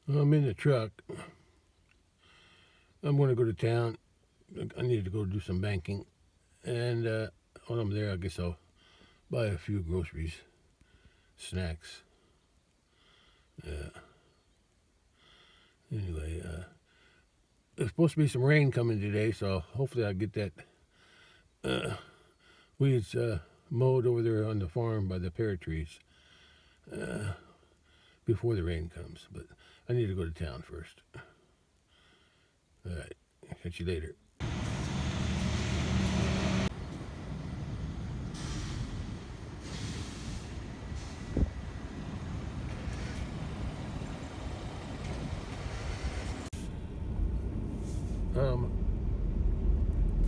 I'm in the truck. I'm going to go to town. I need to go do some banking. And when I'm there, I guess I'll buy a few groceries, snacks. Anyway, there's supposed to be some rain coming today, so hopefully I'll get that weeds mowed over there on the farm by the pear trees before the rain comes. But I need to go to town first. All right, catch you later.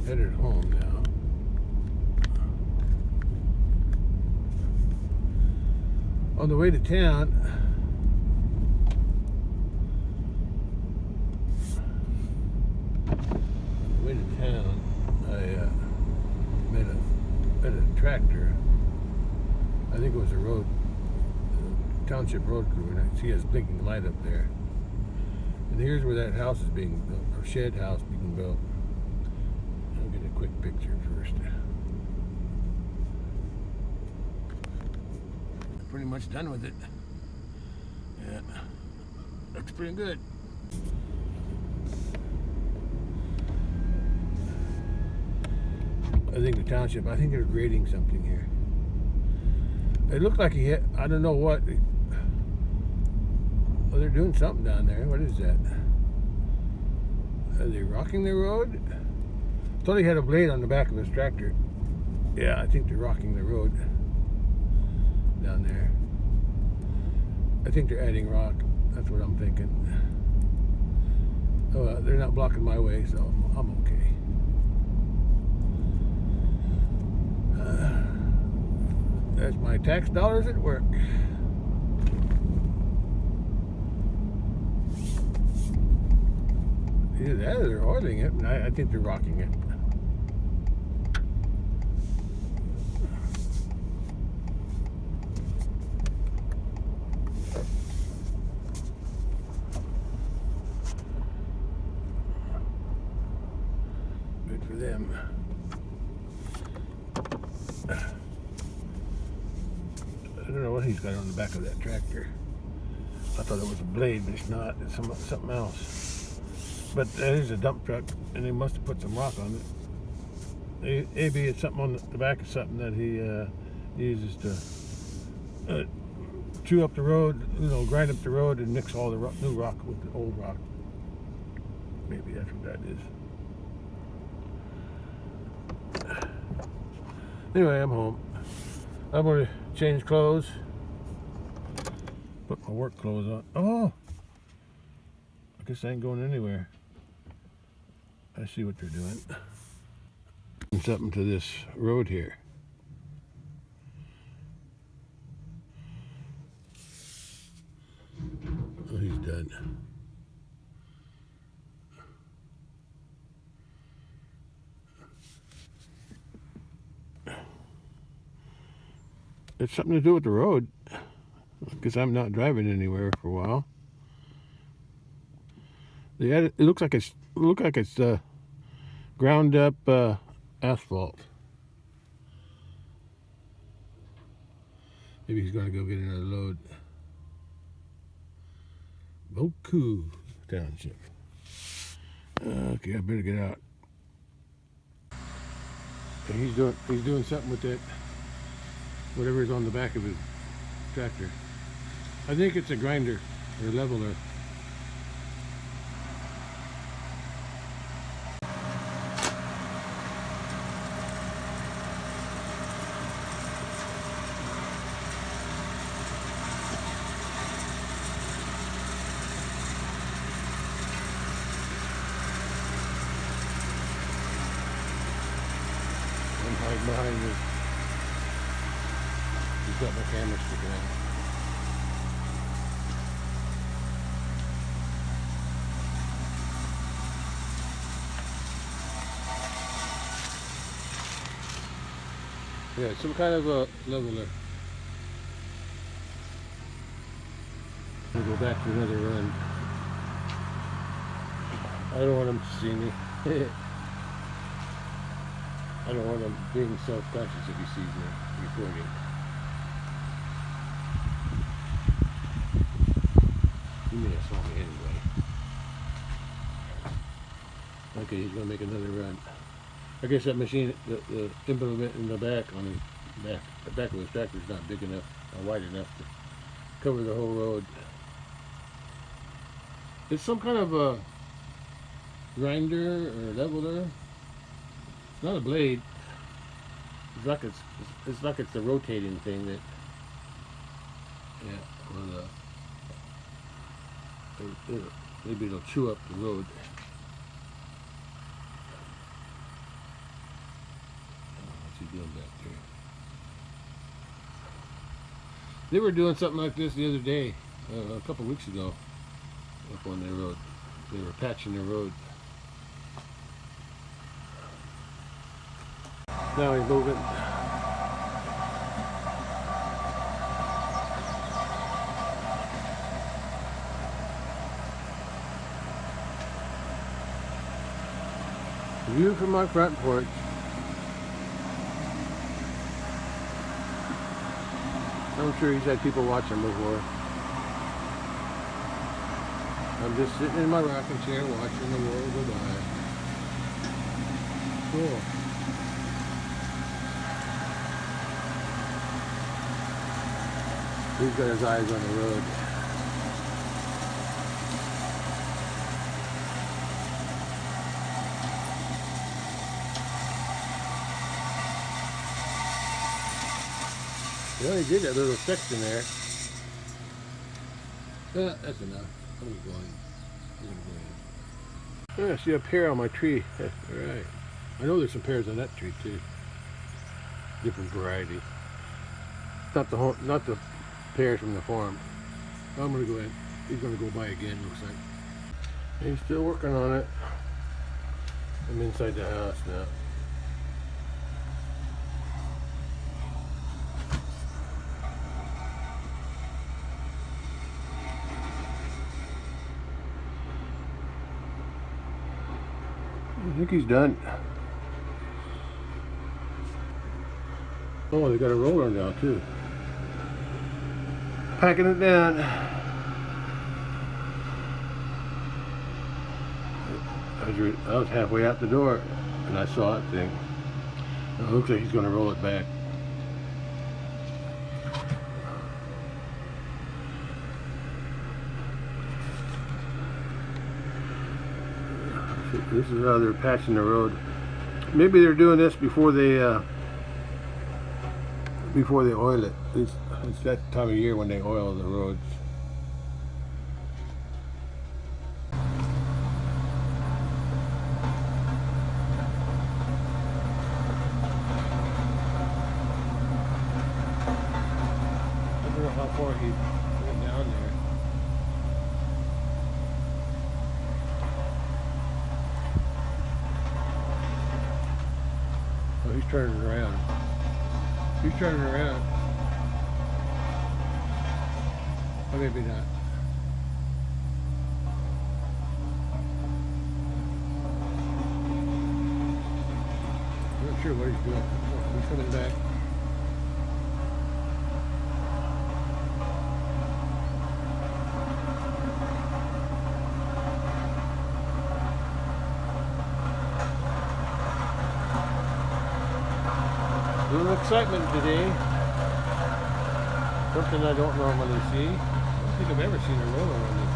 Headed home now. On the way to town, I met a tractor. I think it was a township road crew, and I see his blinking light up there. And here's where that house is being built, or shed house being built. I'll get a quick picture first. Pretty much done with it. Yeah, looks pretty good. I think the township, I think they're grading something here. It looked like he hit, I don't know what. Oh, they're doing something down there. What is that? Are they rocking the road? I thought he had a blade on the back of his tractor. Yeah, I think they're rocking the road down there. I think they're adding rock. That's what I'm thinking. Oh, they're not blocking my way, so I'm okay. That's my tax dollars at work. Either that or they're oiling it, and I think they're rocking it. Good for them. I don't know what he's got on the back of that tractor. I thought it was a blade, but it's not. It's something else. But that is a dump truck, and they must have put some rock on it. Maybe it's something on the back of something that he uses to chew up the road, grind up the road and mix all the new rock with the old rock. Maybe that's what that is. Anyway, I'm home. I'm going to change clothes. Put my work clothes on. Oh! I guess I ain't going anywhere. I see what they're doing. Something to this road here. Oh, he's done. It's something to do with the road, because I'm not driving anywhere for a while. It looks like it's ground up asphalt. Maybe he's gonna go get another load. Boku Township. Okay, I better get out. And he's doing something with that, whatever's on the back of his tractor. I think it's a grinder or leveler. I'm hiding behind this. He's got my camera sticking out. Yeah, some kind of a leveler. We'll go back for another run. I don't want him to see me. I don't want him being self-conscious if he sees me recording. He may have saw me anyway. Okay, he's gonna make another run. I guess that machine, the implement in the back on his back, the back of his tractor is not big enough or wide enough to cover the whole road. It's some kind of a grinder or leveler. It's not a blade. It's like it's the rotating thing that, yeah, or maybe it'll chew up the road. What's he doing back there? They were doing something like this the other day, a couple weeks ago, up on their road. They were patching the road. Now he's moving. View from my front porch. I'm sure he's had people watching before. I'm just sitting in my rocking chair watching the world go by. Cool. He's got his eyes on the road. He only did that little section there. That's enough. I'm gonna go in. Yeah, I see a pear on my tree. Alright. I know there's some pears on that tree too. Different variety. Not the pears from the farm. I'm gonna go in. He's gonna go by again, looks like. He's still working on it. I'm inside the house now. I think he's done. Oh, they got a roller now too. Packing it down. I was halfway out the door and I saw that thing. It looks like he's going to roll it back. This is how they're patching the road. Maybe they're doing this before they oil it. It's that time of year when they oil the roads. I don't know how far he went down there. Oh, he's turning around. He's turning around. Or maybe not. I'm not sure what he's doing. Oh, he's coming back. A little excitement today. Something I don't normally see. I don't think I've ever seen a roller on this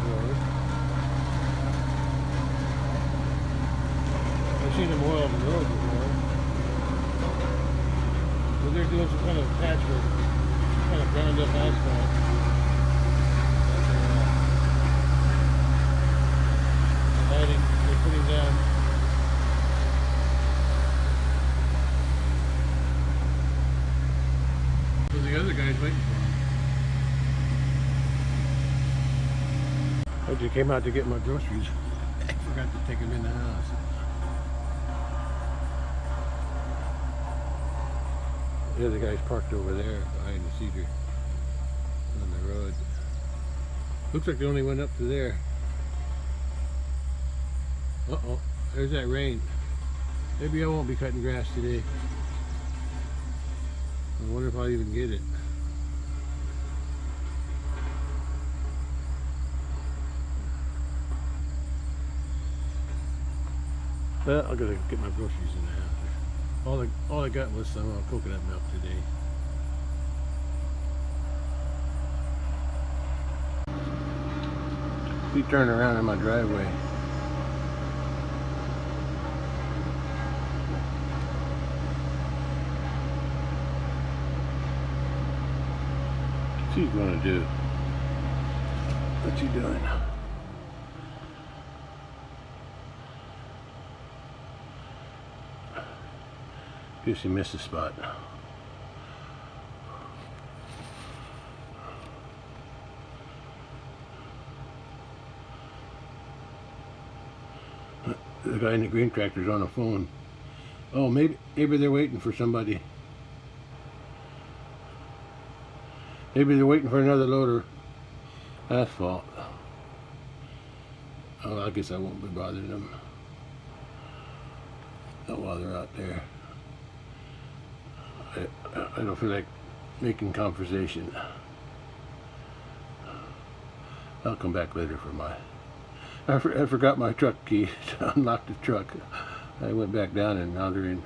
road. I've seen them oil the road before. But they're doing some kind of patchwork, some kind of ground up asphalt. They're putting down. The other guy's waiting for him. I just came out to get my groceries. I forgot to take them in the house. The other guy's parked over there behind the cedar on the road. Looks like they only went up to there. Uh-oh, there's that rain. Maybe I won't be cutting grass today. I wonder if I'll even get it. Well, I gotta get my groceries in the house. All I got was some coconut milk today. He turned around in my driveway. What's he gonna do? What's he doing? Guess he missed a spot. The guy in the green tractor's on the phone. Oh, maybe they're waiting for somebody. Maybe they're waiting for another loader. Asphalt. Oh, I guess I won't be bothering them. Not while they're out there. I don't feel like making conversation. I'll come back later for my... I forgot my truck key to unlock the truck. I went back down and now they're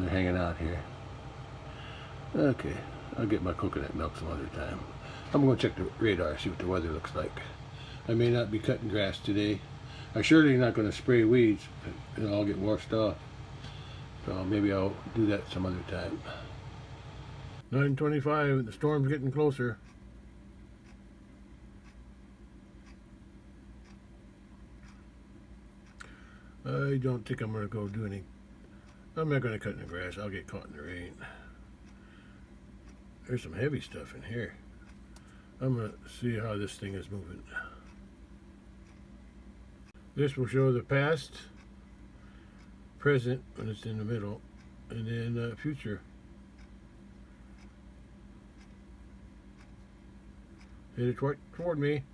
hanging out here. Okay, I'll get my coconut milk some other time. I'm going to check the radar, see what the weather looks like. I may not be cutting grass today. I'm surely not going to spray weeds. It'll all get washed off. So maybe I'll do that some other time. 9:25, the storm's getting closer. I don't think I'm going to go do any... I'm not going to cut in the grass. I'll get caught in the rain. There's some heavy stuff in here. I'm going to see how this thing is moving. This will show the past, present when it's in the middle, and then future. Headed toward me.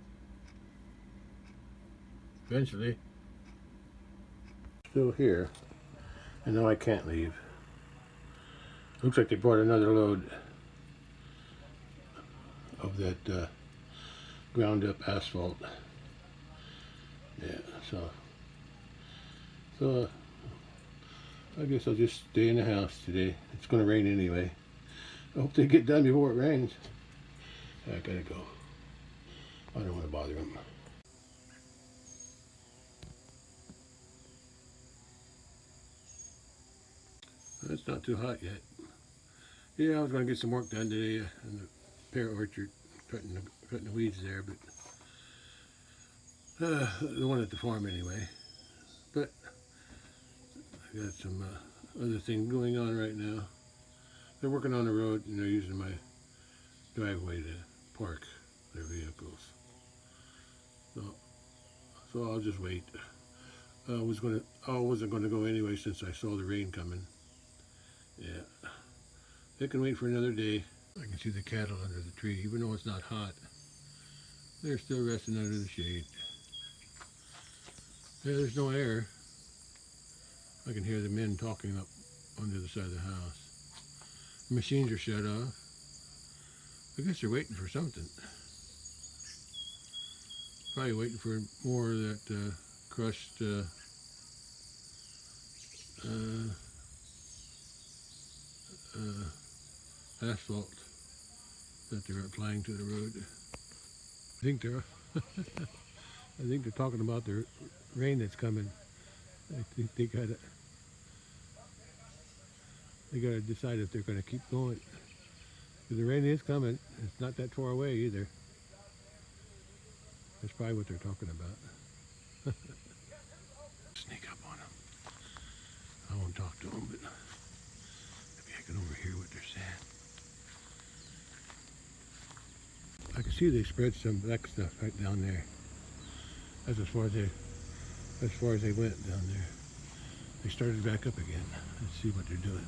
Eventually. Still here, and now I can't leave. Looks like they brought another load of that ground up asphalt. Yeah, so I guess I'll just stay in the house today. It's going to rain anyway. I hope they get done before it rains. I gotta go. I don't want to bother them. It's not too hot yet. Yeah, I was going to get some work done today in the pear orchard, cutting the weeds there, but the one at the farm anyway. But I got some other thing going on right now. They're working on the road and they're using my driveway to park their vehicles. So I'll just wait. I wasn't going to go anyway since I saw the rain coming. Yeah, they can wait for another day. I can see the cattle under the tree, even though it's not hot. They're still resting under the shade. Yeah, there's no air. I can hear the men talking up on the other side of the house. The machines are shut off. I guess they're waiting for something. Probably waiting for more of that crushed asphalt that they're applying to the road. I think they're talking about the rain that's coming. I think they gotta decide if they're gonna keep going. Because the rain is coming. It's not that far away either. That's probably what they're talking about. Sneak up on them. I won't talk to them, but maybe I can overhear what they're saying. I can see they spread some black stuff right down there. That's as far as they went down there. They started back up again. Let's see what they're doing.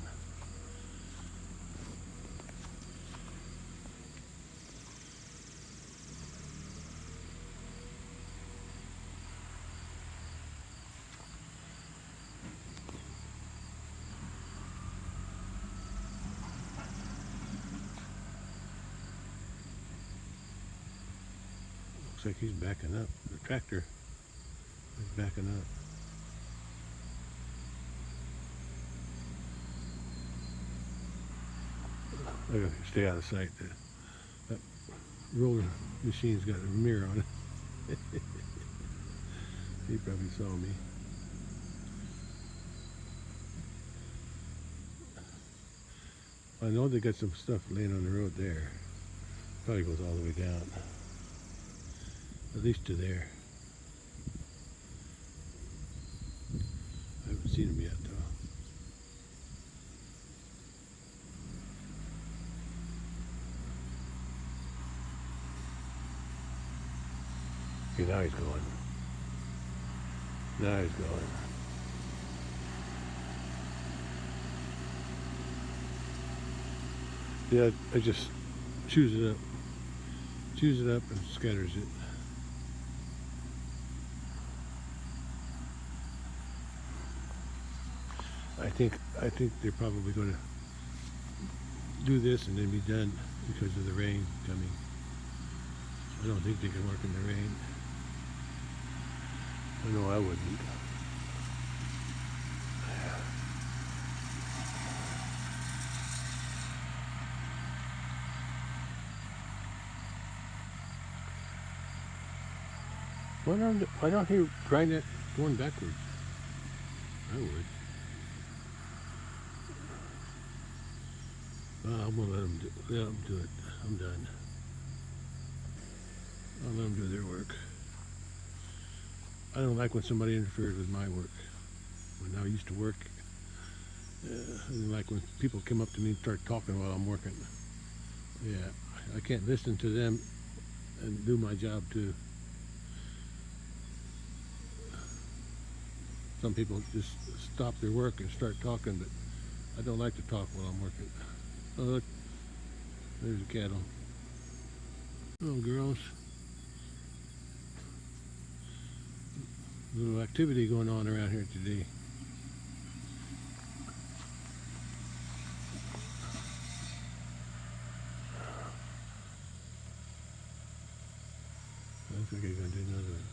Looks like he's backing up. The tractor is backing up. I gotta stay out of sight. That roller machine's got a mirror on it. He probably saw me. I know they got some stuff laying on the road there. Probably goes all the way down. At least to there. I haven't seen them yet though. Okay, now he's going. Now he's going. Yeah, I just chews it up and scatters it. I think they're probably going to do this and then be done because of the rain coming. I don't think they can work in the rain. I know I wouldn't. Why don't he grind it going backwards? I would. I'm gonna let them do it. I'm done. I'll let them do their work. I don't like when somebody interferes with my work. When I used to work, I didn't like when people come up to me and start talking while I'm working. Yeah, I can't listen to them and do my job too. Some people just stop their work and start talking, but I don't like to talk while I'm working. Oh, look, there's the cattle. Little girls. Little activity going on around here today. Looks like you're gonna do another one.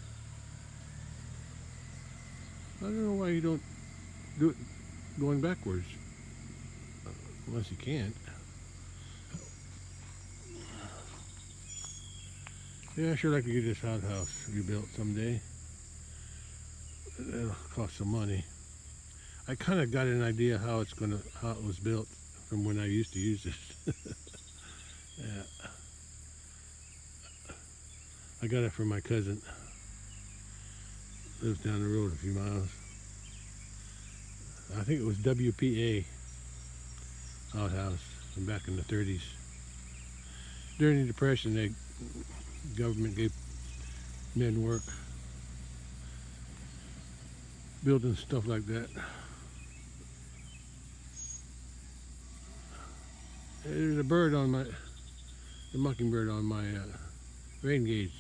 I don't know why you don't do it going backwards. Unless you can't. Yeah, I sure like to get this outhouse rebuilt someday. It'll cost some money. I kind of got an idea how it was built from when I used to use it. Yeah. I got it from my cousin. Lives down the road a few miles. I think it was WPA outhouse from back in the 30s. During the Depression, the government gave men work building stuff like that. There's a bird on the mockingbird on my rain gauge.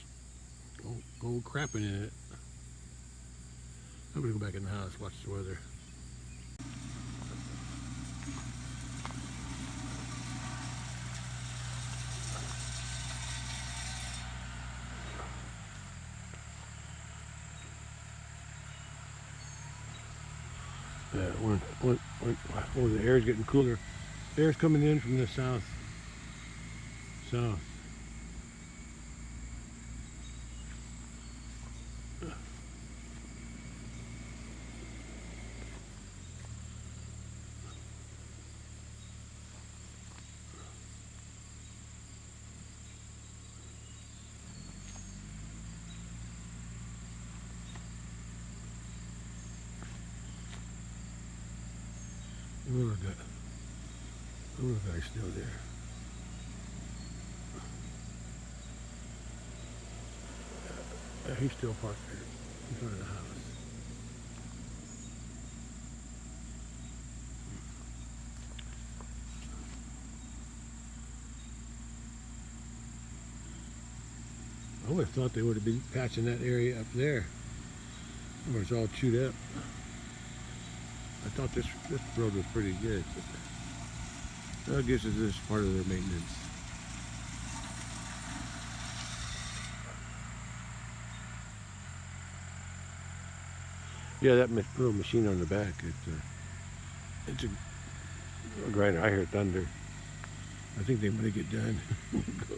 Go crapping in it. I'm gonna go back in the house, watch the weather. Yeah, the air's getting cooler. The air's coming in from the south. The little guy's still there. Yeah, he's still parked there in front of the house. I would have thought they would have been patching that area up there where it's all chewed up. I thought this road was pretty good, but I guess it's just part of their maintenance. Yeah, that little machine on the back. It's a grinder. I hear thunder. I think they want to get done.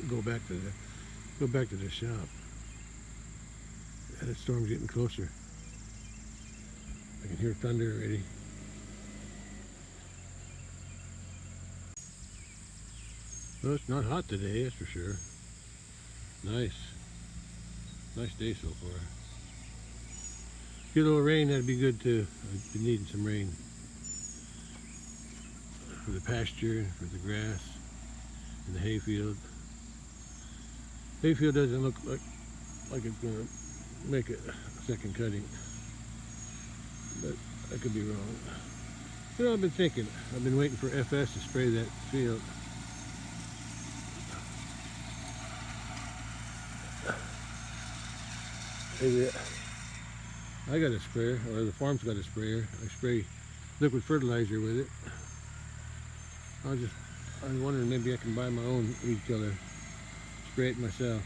go back to the shop. And the storm's getting closer. I can hear thunder already. Well, it's not hot today, that's for sure. Nice day so far. Get a little rain, that'd be good too. I've been needing some rain for the pasture, for the grass, and the hayfield. Hayfield doesn't look like it's gonna make a second cutting, but I could be wrong. You know, I've been thinking, I've been waiting for FS to spray that field. I got a sprayer, or the farm's got a sprayer. I spray liquid fertilizer with it. I was wondering maybe I can buy my own weed killer, spray it myself,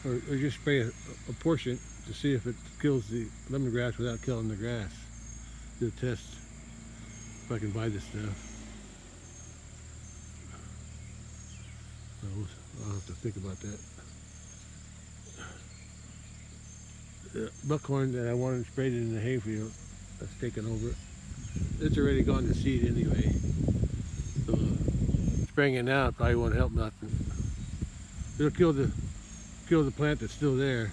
or just spray a portion to see if it kills the lemongrass without killing the grass. Do a test if I can buy this stuff. I'll have to think about that. The buckhorn that I wanted sprayed in the hayfield, that's taken over. It's already gone to seed anyway. So spraying it now probably won't help nothing. It'll kill the plant that's still there,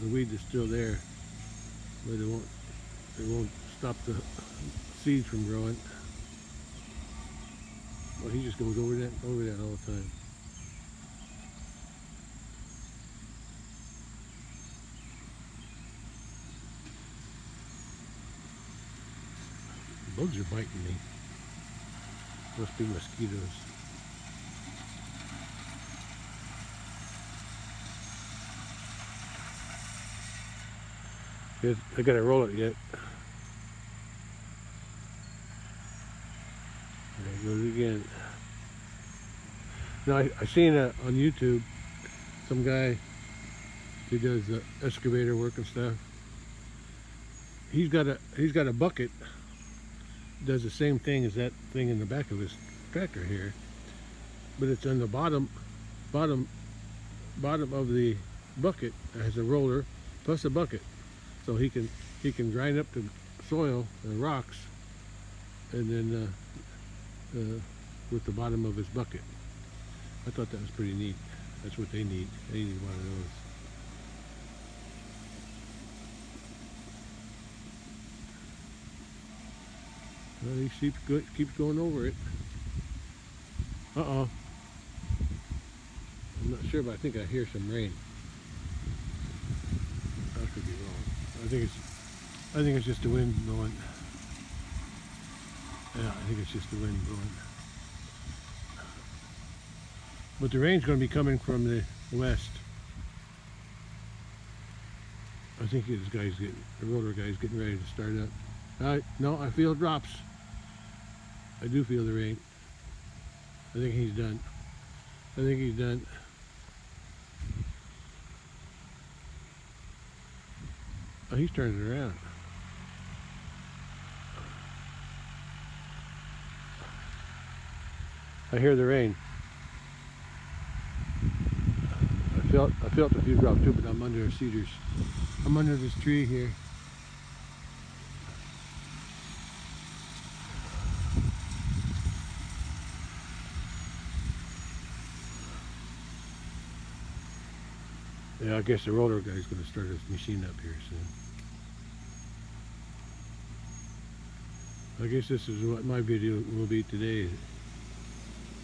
the weed that's still there, but it won't stop the seeds from growing. Well, he just goes over that all the time. Bugs are biting me. Must be mosquitoes. I gotta roll it yet. There it goes again. Now I seen on YouTube some guy who does excavator work and stuff. He's got a bucket. Does the same thing as that thing in the back of his tractor here, but it's on the bottom of the bucket. It has a roller plus a bucket, so he can grind up the soil and rocks, and then with the bottom of his bucket. I thought that was pretty neat. That's what they need. They need one of those. Well, he keeps going over it. Uh-oh. I'm not sure, but I think I hear some rain. I could be wrong. I think it's just the wind blowing. Yeah, I think it's just the wind blowing. But the rain's going to be coming from the west. I think the roller guy's getting ready to start up. No, I feel drops. I do feel the rain. I think he's done. Oh, he's turning it around. I hear the rain. I felt a few drops too, but I'm under the cedars. I'm under this tree here. Yeah, I guess the roller guy's going to start his machine up here soon. I guess this is what my video will be today.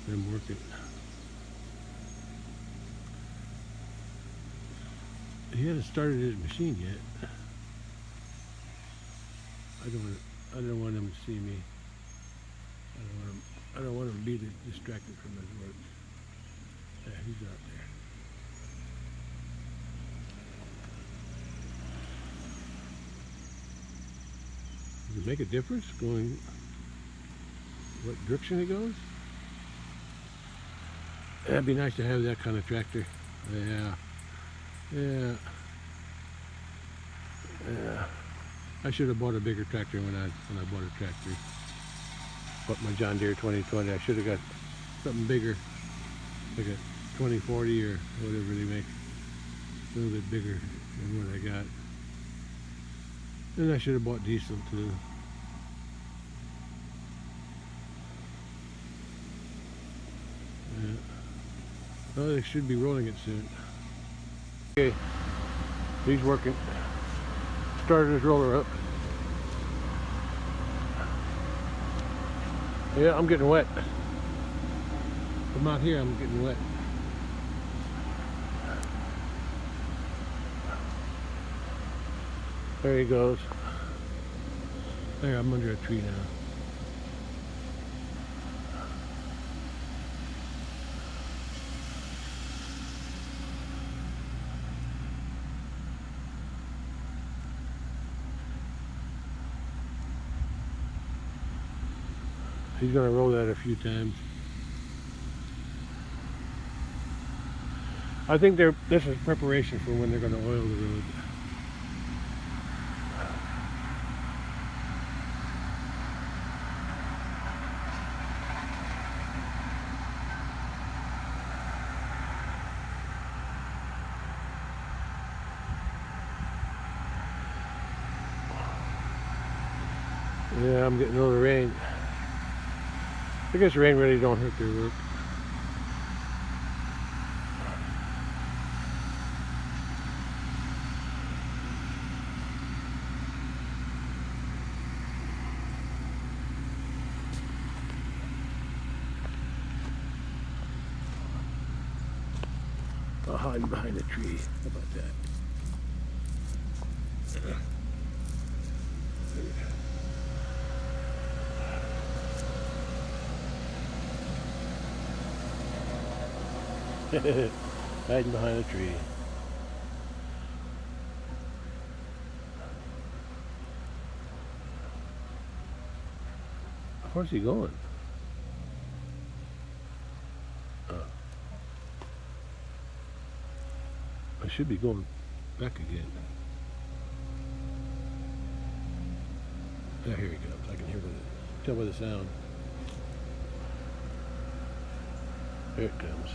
I'm working. He hasn't started his machine yet. I don't want him to see me. I don't want him to be distracted from his work. Yeah, he's out there. Does it make a difference going what direction it goes? That'd be nice to have that kind of tractor. Yeah. I should have bought a bigger tractor when I bought a tractor. Bought my John Deere 2020. I should have got something bigger, like a 2040 or whatever they make. A little bit bigger than what I got. And I should have bought diesel too. Yeah. Oh, they should be rolling it soon. Okay, he's working. Started his roller up. Yeah, I'm getting wet. I'm out here, I'm getting wet. There he goes. There, I'm under a tree now. He's going to roll that a few times. I think this is preparation for when they're going to oil the road. Yeah, I'm getting a little rain. I guess rain really don't hurt their work. I'll hide behind a tree. How about that? Hiding behind a tree. Where's he going? I should be going back again. Yeah, here he comes. I can tell by the sound. Here it comes.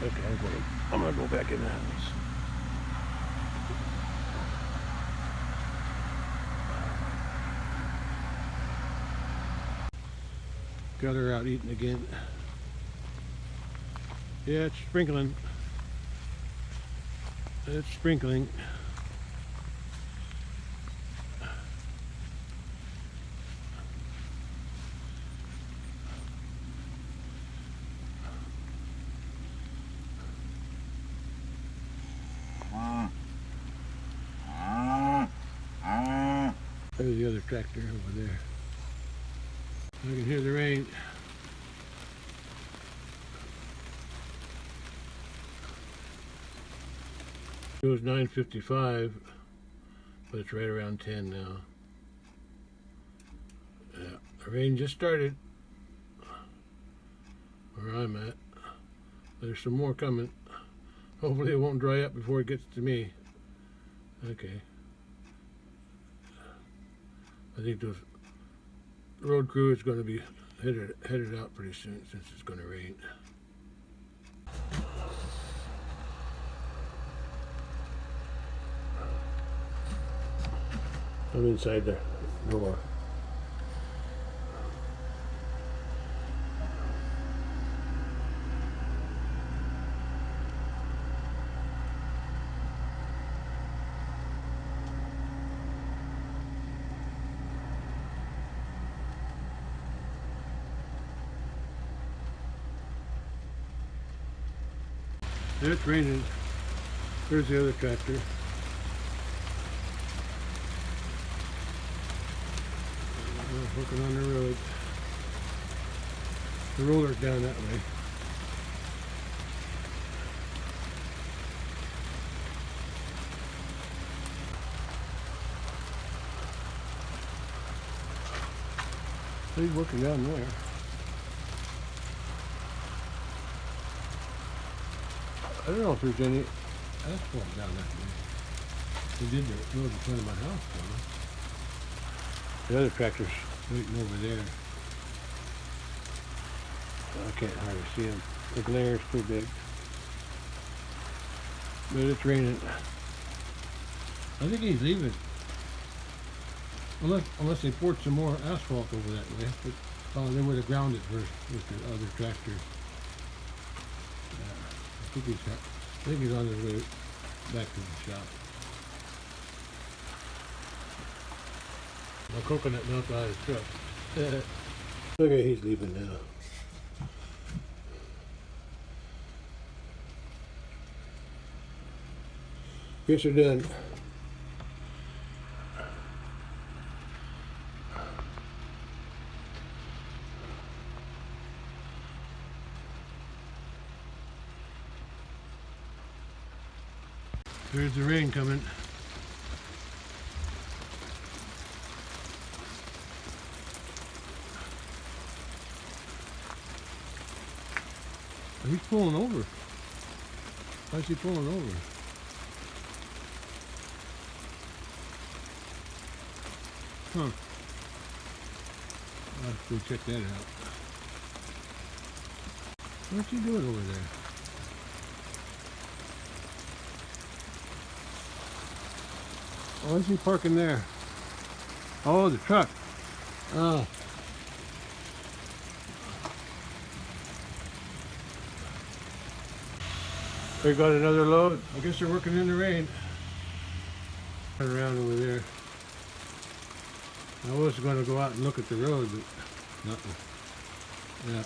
Okay, I'm gonna go back in the house. Got her out eating again. Yeah, it's sprinkling. It's sprinkling. There's the other tractor over there. I can hear the rain. It was 9:55, but it's right around 10 now. Yeah, the rain just started where I'm at. There's some more coming. Hopefully it won't dry up before it gets to me. Okay. I think the road crew is going to be headed out pretty soon since it's going to rain. I'm inside the door. It's raining. There's the other tractor. Working on the road. The roller's down that way. So he's working down there. I don't know if there's any asphalt down that way. They did the road in front of my house, though. The other tractor's waiting over there. I can't hardly see him. The glare's too big. But it's raining. I think he's leaving. Unless they poured some more asphalt over that way. But they would have ground it first with the other tractor. I think he's on his way back to the shop. My coconut milk out of his truck. Okay, he's leaving now. Guess we're done. There's the rain coming. He's pulling over. Why is he pulling over? Huh. I'll have to go check that out. What's he doing over there? Why is he parking there? Oh, the truck. Oh. They got another load. I guess they're working in the rain. Turn around over there. I was going to go out and look at the road, but nothing. Yeah.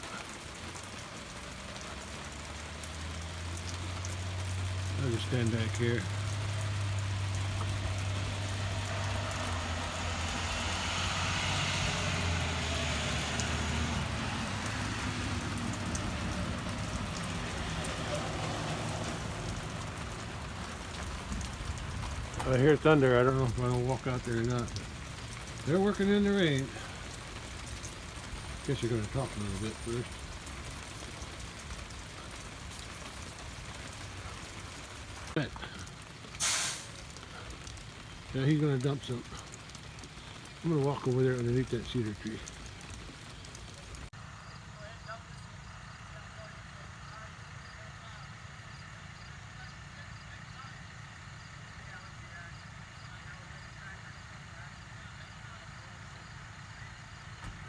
I'll just stand back here. I hear thunder. I don't know if I'm going to walk out there or not. They're working in the rain. Guess you're going to talk a little bit first. Yeah, he's going to dump some. I'm going to walk over there underneath that cedar tree.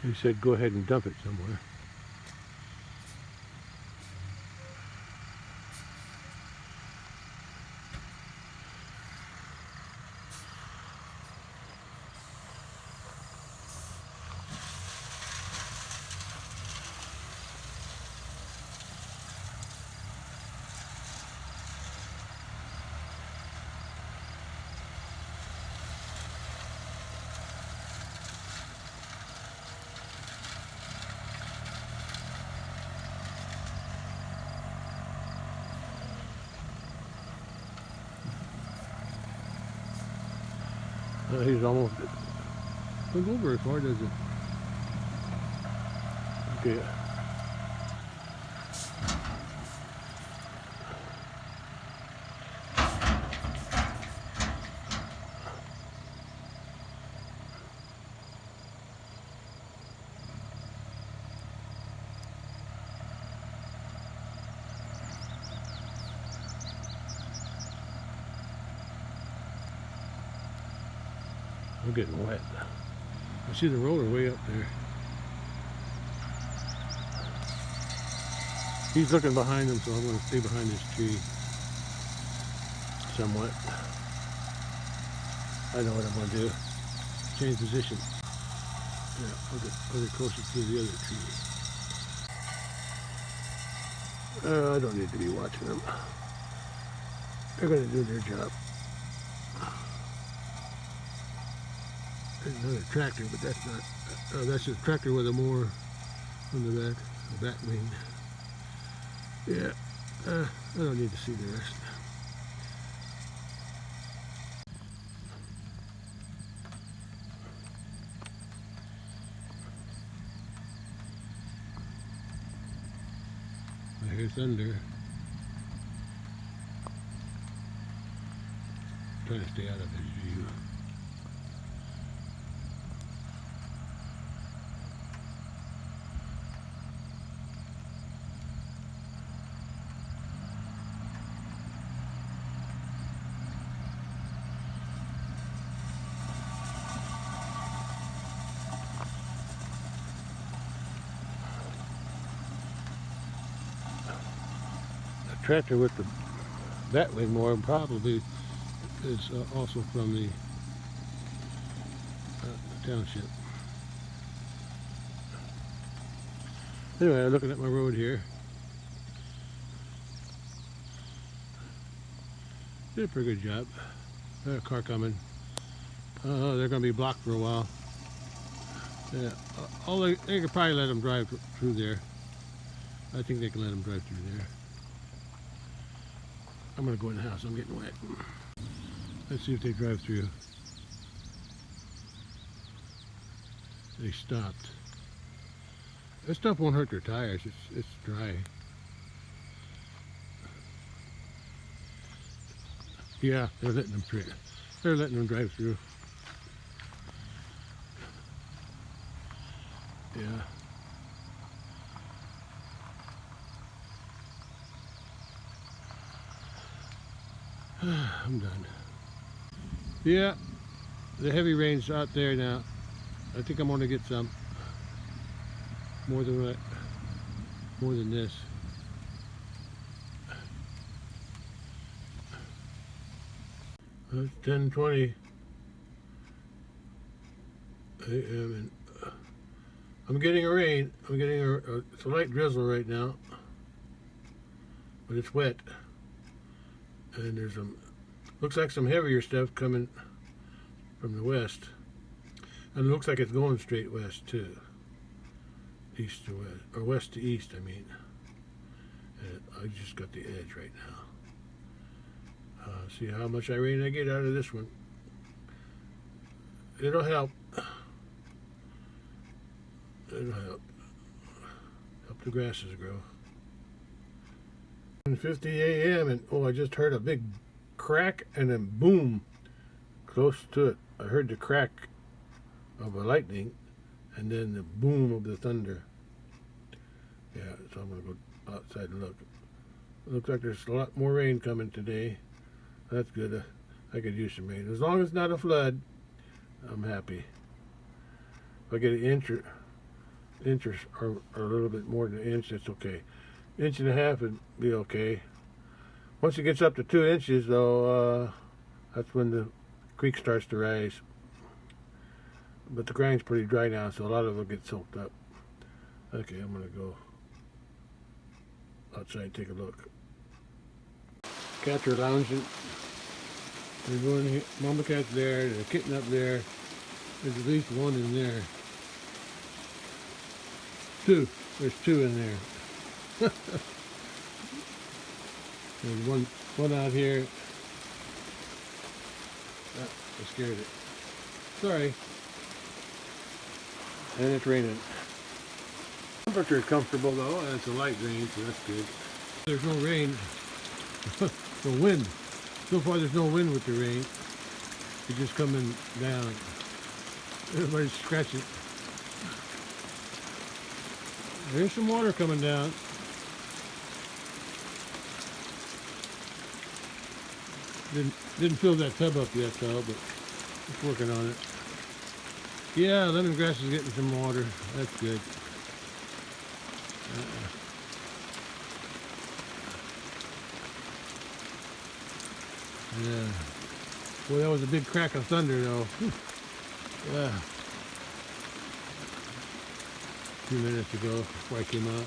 He said go ahead and dump it somewhere. He's almost. Don't go very far, does it? Okay. We're getting wet. I see the roller way up there. He's looking behind him, so I'm going to stay behind this tree somewhat. I know what I'm going to do. Change position. Yeah, I'll get closer to the other tree. I don't need to be watching them. They're going to do their job. There's another tractor, but that's not That's a tractor with a mower on the back, the back wing. Yeah, I don't need to see the rest. I hear thunder. Trying to stay out of his view. The tractor with the batwing mower probably is also from the township. Anyway, I'm looking at my road here. Did a pretty good job. A car coming. They're going to be blocked for a while. Yeah, they could probably let them drive through there. I think they can let them drive through there. I'm going to go in the house. I'm getting wet. Let's see if they drive through. They stopped. This stuff won't hurt their tires. It's dry. Yeah, they're letting them through. They're letting them drive through. Yeah. I'm done. Yeah, the heavy rain's out there now. I think I'm going to get some more than this. It's 10:20 a.m. and I'm getting a rain. I'm getting it's a light drizzle right now, but it's wet. And there's looks like some heavier stuff coming from the west. And it looks like it's going straight west too. East to west, or west to east, I mean. And I just got the edge right now. See how much rain I get out of this one. It'll help. It'll help. Help the grasses grow. 10:50 a.m. and I just heard a big crack and then boom, close to it. I heard the crack of a lightning and then the boom of the thunder. Yeah, so I'm gonna go outside and look. It looks like there's a lot more rain coming today. That's good. I could use some rain. As long as it's not a flood, I'm happy. If I get an inch or a little bit more than an inch, that's okay. Inch and a half would be okay. Once it gets up to 2 inches, though, that's when the creek starts to rise. But the ground's pretty dry now, so a lot of it will get soaked up. Okay, I'm gonna go outside and take a look. Cats are lounging. There's one here. Mama cat's there. There's a kitten up there. There's at least one in there. Two. There's two in there. There's one out here. I scared it. Sorry. And it's raining. Temperature is comfortable though, and it's a light rain, so that's good. There's no rain. No wind. So far there's no wind with the rain. It's just coming down. Everybody's scratching. There's some water coming down. Didn't fill that tub up yet though, but it's working on it. Yeah, lemongrass is getting some water. That's good. Yeah. Boy, that was a big crack of thunder though. Yeah. A few minutes ago before I came out.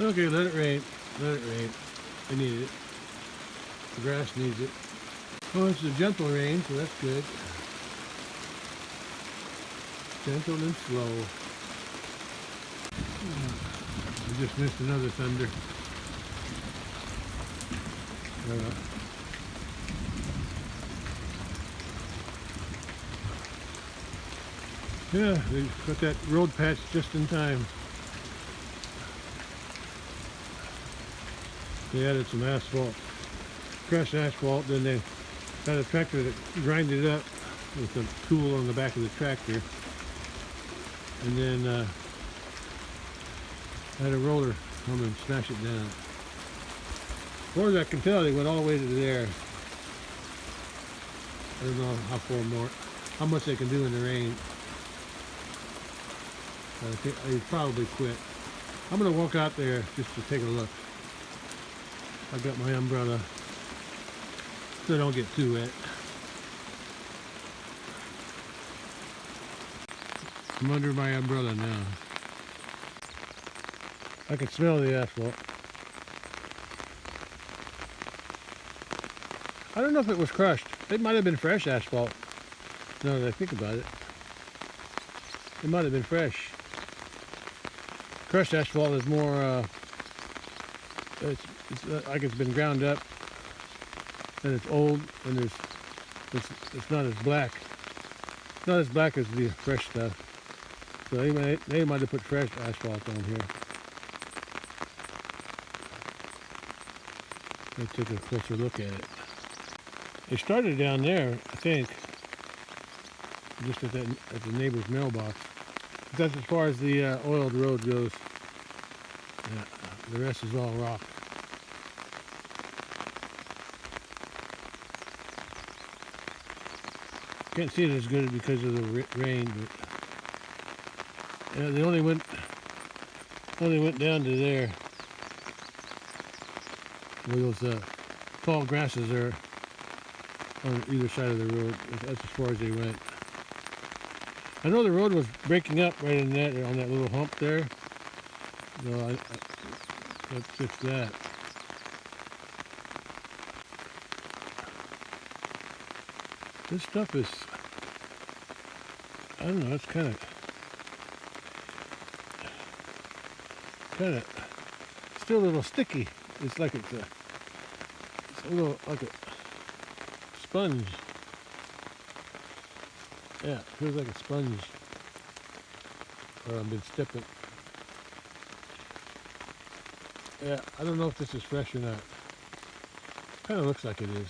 Okay, let it rain. Let it rain. I need it. The grass needs it. Oh, it's a gentle rain, so that's good. Gentle and slow. We just missed another thunder. Yeah, they got that road patch just in time. They added some asphalt, crushed asphalt, then they had a tractor that grinded it up with a tool on the back of the tractor, and then had a roller come and smash it down. As far as I can tell, they went all the way to there. I don't know how much they can do in the rain. I think they probably quit. I'm gonna walk out there just to take a look. I got my umbrella so I don't get too wet. I'm under my umbrella now. I can smell the asphalt. I don't know if it was crushed. It might have been fresh asphalt. Now that I think about it. It might have been fresh. Crushed asphalt is more, it's like it's been ground up and it's old and it's not as black. Not as black as the fresh stuff. So they might have put fresh asphalt on here. Let's take a closer look at it. They started down there, I think, just at the neighbor's mailbox. But that's as far as the oiled road goes. Yeah, the rest is all rock. Can't see it as good because of the rain, but yeah, they only went down to there. Where those tall grasses are on either side of the road. That's as far as they went. I know the road was breaking up right in that on that little hump there. So let's fix that. This stuff is, I don't know, it's kind of still a little sticky. It's like it's a little like a sponge. Yeah, it feels like a sponge. Or I've been stepping. Yeah, I don't know if this is fresh or not. Kind of looks like it is.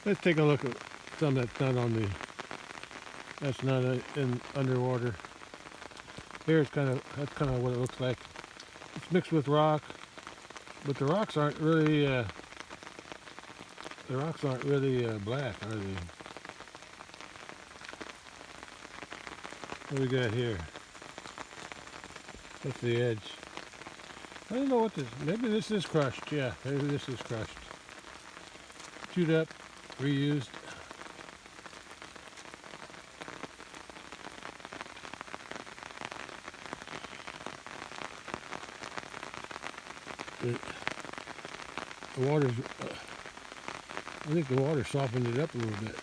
Let's take a look at some that's not on the. That's not in underwater. Here's that's kind of what it looks like. It's mixed with rock, but the rocks aren't really black, are they? What do we got here? That's the edge. I don't know what this. Maybe this is crushed. Yeah, maybe this is crushed. Chewed up, reused. The water's, I think the water softened it up a little bit.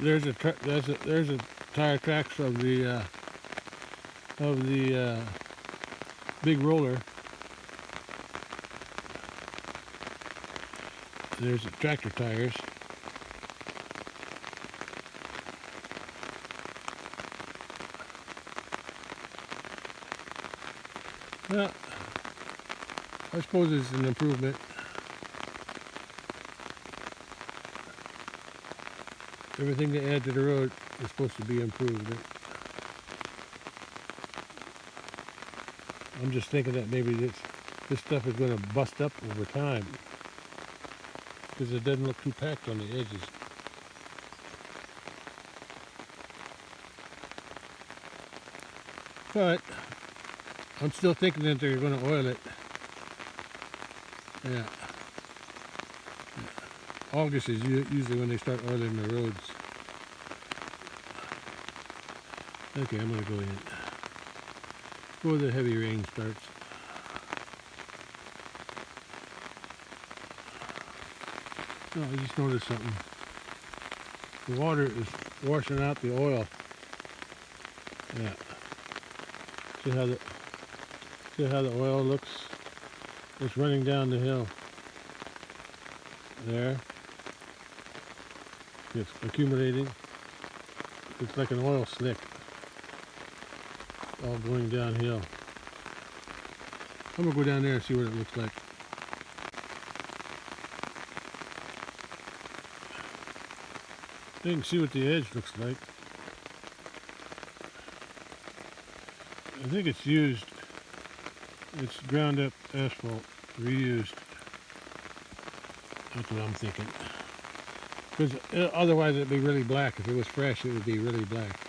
There's a tire tracks of the big roller. There's the tractor tires. Well, I suppose it's an improvement. Everything they add to the road is supposed to be improved. I'm just thinking that maybe this stuff is going to bust up over time because it doesn't look too packed on the edges. But I'm still thinking that they're going to oil it. Yeah. August is usually when they start oiling the roads. Okay, I'm gonna go in before the heavy rain starts. Oh, I just noticed something. The water is washing out the oil. Yeah. See how the oil looks? It's running down the hill. There. It's accumulating. It's like an oil slick. All going downhill. I'm gonna go down there and see what it looks like. You can see what the edge looks like. I think it's used. It's ground up asphalt, reused. That's what I'm thinking. Because otherwise it'd be really black. If it was fresh, it would be really black.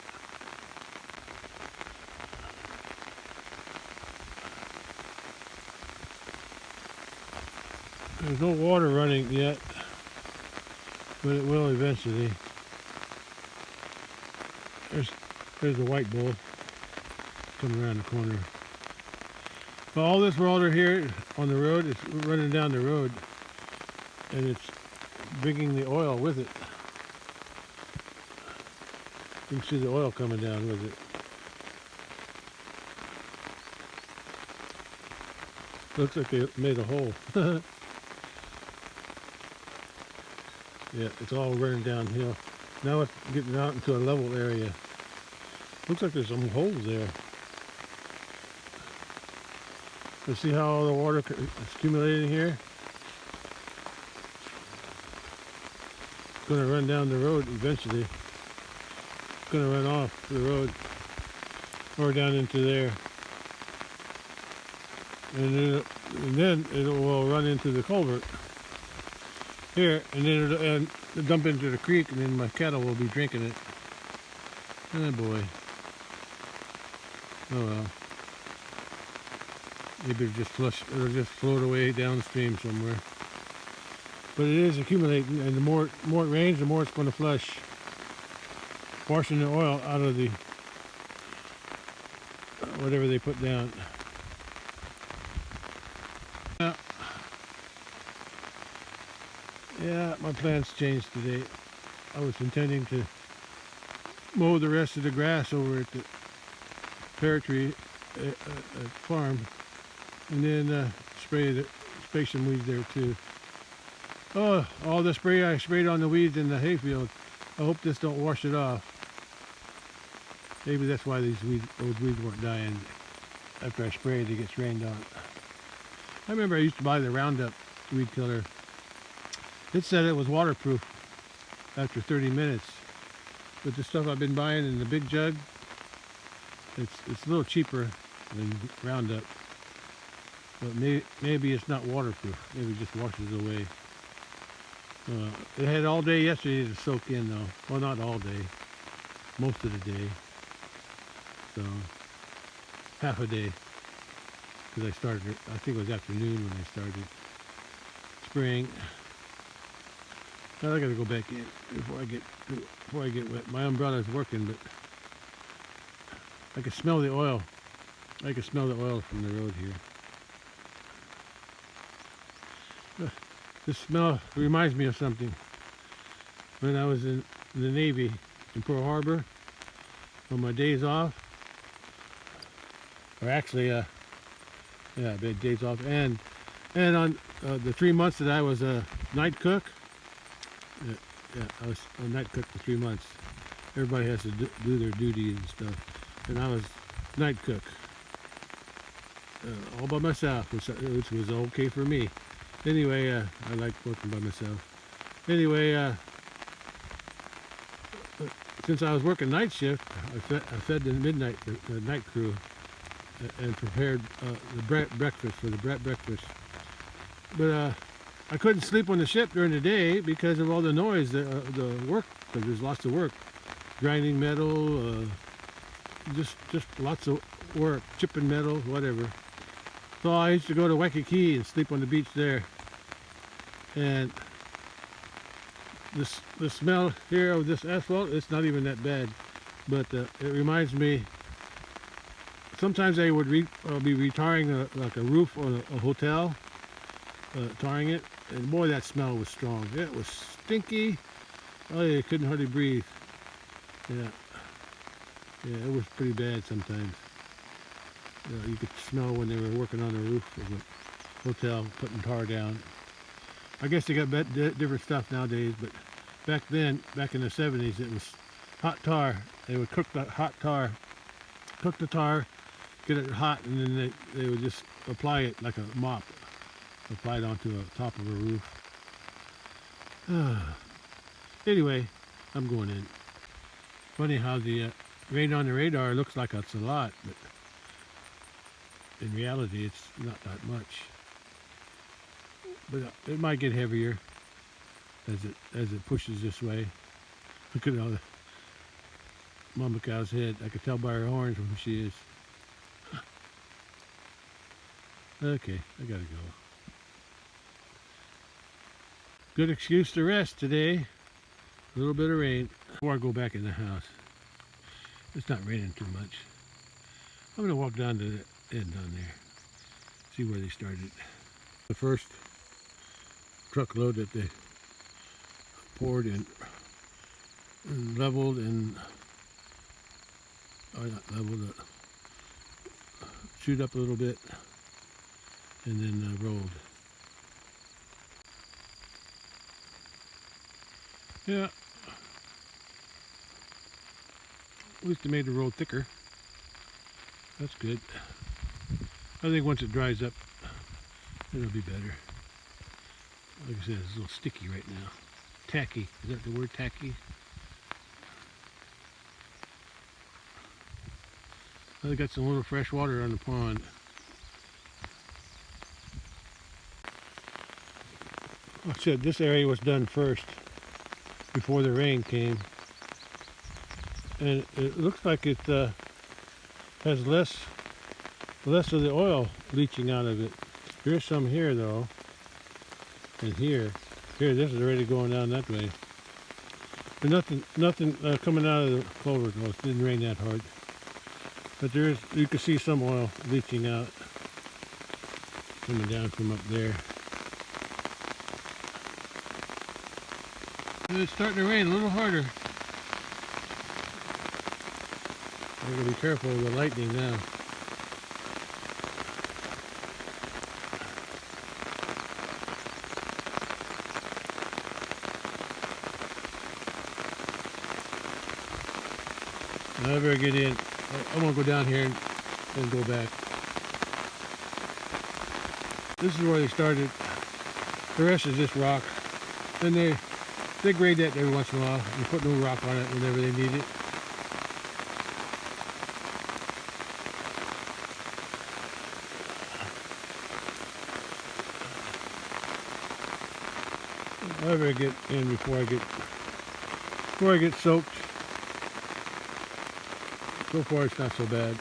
There's no water running yet, but it will eventually. There's the white bull coming around the corner. But all this water here on the road, it's running down the road, and it's bringing the oil with it. You can see the oil coming down with it. Looks like they made a hole. Yeah, it's all running downhill. Now it's getting out into a level area. Looks like there's some holes there. You see how all the water is accumulating here? It's going to run down the road eventually. It's going to run off the road or down into there. And then it will run into the culvert here, and then it'll dump into the creek, and then my cattle will be drinking it. Oh boy. Oh well. Maybe it'll just float away downstream somewhere. But it is accumulating, and the more it rains, the more it's going to flush, washing the oil out of the whatever they put down. Yeah, my plans changed today. I was intending to mow the rest of the grass over at the pear tree farm, and then spray some weeds there too. Oh, all the spray I sprayed on the weeds in the hayfield. I hope this don't wash it off. Maybe that's why those weeds weren't dying after I sprayed. It gets rained on. I remember I used to buy the Roundup weed killer. It said it was waterproof after 30 minutes. But the stuff I've been buying in the big jug, it's a little cheaper than Roundup. But maybe it's not waterproof. Maybe it just washes away. It had all day yesterday to soak in though. Well, not all day. Most of the day. So, half a day. Because I think it was afternoon when I started spraying. Now I gotta go back in before I get wet. My umbrella's working, but I can smell the oil. I can smell the oil from the road here. This smell reminds me of something. When I was in the Navy in Pearl Harbor, on my days off, or actually, yeah, days off, and on the 3 months that I was a night cook. Yeah, I was a night cook for 3 months. Everybody has to do their duty and stuff, and I was night cook all by myself, which was okay for me. Anyway, I like working by myself. Anyway, since I was working night shift, I fed the night crew, and prepared the breakfast for the breakfast. But I couldn't sleep on the ship during the day because of all the noise, the work, because there's lots of work, grinding metal, just lots of work, chipping metal, whatever. So I used to go to Waikiki and sleep on the beach there. And the smell here of this asphalt, it's not even that bad. But it reminds me, sometimes they would be retarring like a roof on a hotel, tarring it, and boy, that smell was strong. It was stinky. Oh, you couldn't hardly breathe. Yeah, yeah, it was pretty bad sometimes. You could smell when they were working on the roof of a hotel, putting tar down. I guess they got different stuff nowadays, but back then, back in the 70s, it was hot tar. They would cook the hot tar, cook the tar, get it hot, and then they would just apply it like a mop, apply it onto the top of a roof. Anyway, I'm going in. Funny how the rain on the radar looks like it's a lot, but in reality, it's not that much. But it might get heavier as it pushes this way. Look at all the mama cow's head. I can tell by her horns where she is. Okay, I gotta go. Good excuse to rest today. A little bit of rain. Before I go back in the house. It's not raining too much. I'm gonna walk down to the end down there. See where they started. The first truckload that they poured and leveled and, or not leveled, chewed up a little bit and then rolled. Yeah, at least they made the road thicker. That's good. I think once it dries up, it'll be better. Like I said, it's a little sticky right now. Tacky. Is that the word, tacky? I got some little fresh water on the pond. Like I said, this area was done first before the rain came. And it looks like it has less of the oil leaching out of it. There's some here though. And here, this is already going down that way. But nothing coming out of the clover though. It didn't rain that hard. But you can see some oil leaching out, coming down from up there. And it's starting to rain a little harder. I gotta be careful with the lightning now. I better get in. I'm gonna go down here and go back. This is where they started. The rest is just rock. And they grade that every once in a while and put new rock on it whenever they need it. I better get in before I get soaked. So far it's not so bad.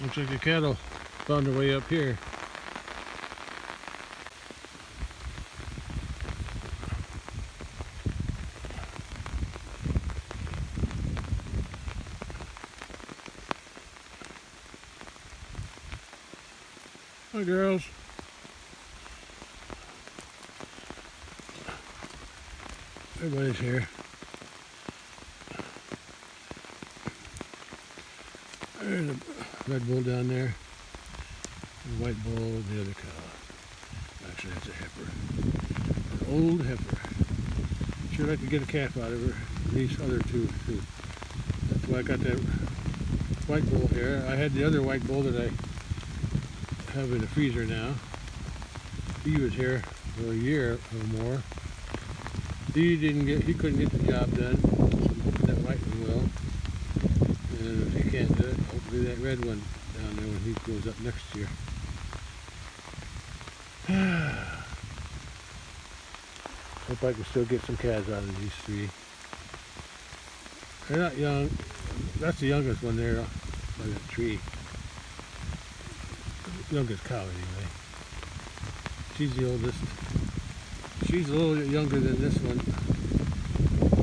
Looks like the cattle found their way up here. Hi girls. Everybody's here. There's a red bull down there. The white bull, the other cow. Actually, that's a heifer. An old heifer. Sure like to get a calf out of her. These other two, too. That's why I got that white bull here. I had the other white bull that I have in the freezer now. He was here for a year or more. He couldn't get the job done. So I'm hoping that white one will. And if he can't do it, hopefully that red one down there when he grows up next year. Hope I can still get some calves out of these three. They're not young. That's the youngest one there by that tree. Youngest cow anyway. She's the oldest. She's a little bit younger than this one.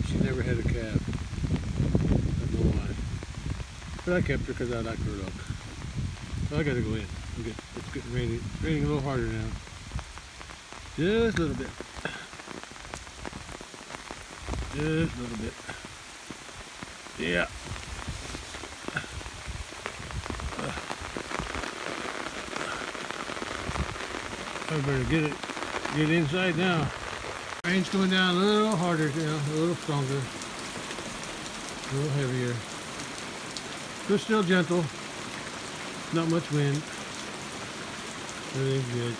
She never had a calf. I don't know why. But I kept her because I like her look. So I gotta go in. It's getting raining. It's raining a little harder now. Just a little bit. Just a little bit. Yeah. I better get inside now. Rain's coming down a little harder now, a little stronger, a little heavier. But still gentle. Not much wind. Everything's good.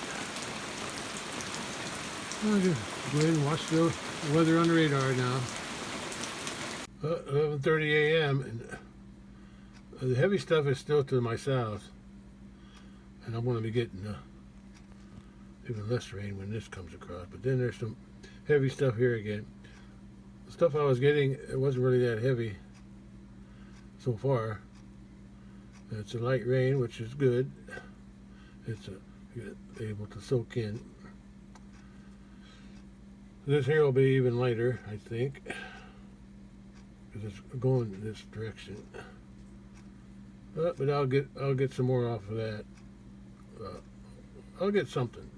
I'll just go ahead and watch the weather on the radar now. 11:30 a.m. and the heavy stuff is still to my south, and I'm going to be getting even less rain when this comes across. But then there's some heavy stuff here again. The stuff I was getting, it wasn't really that heavy so far. It's a light rain, which is good. It's able to soak in. This here will be even lighter, I think, because it's going in this direction. But I'll get some more off of that. I'll get something.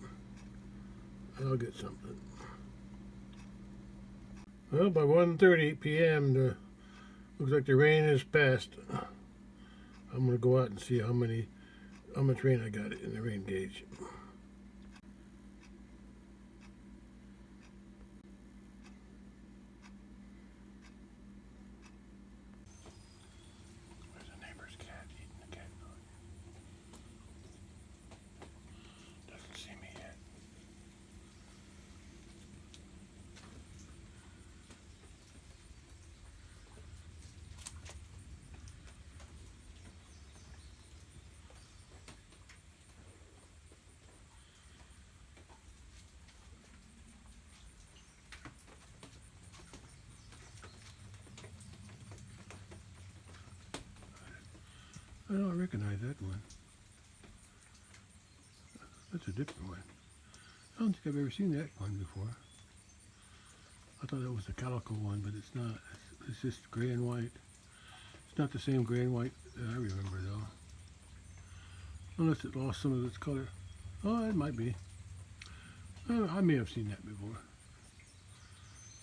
Well, by 1:30 p.m. Looks like the rain is past. I'm gonna go out and see how much rain I got in the rain gauge. Where's the neighbor's cat eating the cat food? Doesn't see me yet. I don't recognize that one. That's a different one. I don't think I've ever seen that one before. I thought that was the calico one, but it's not. It's just gray and white. It's not the same gray and white that I remember, though. Unless it lost some of its color. Oh, it might be. I may have seen that before.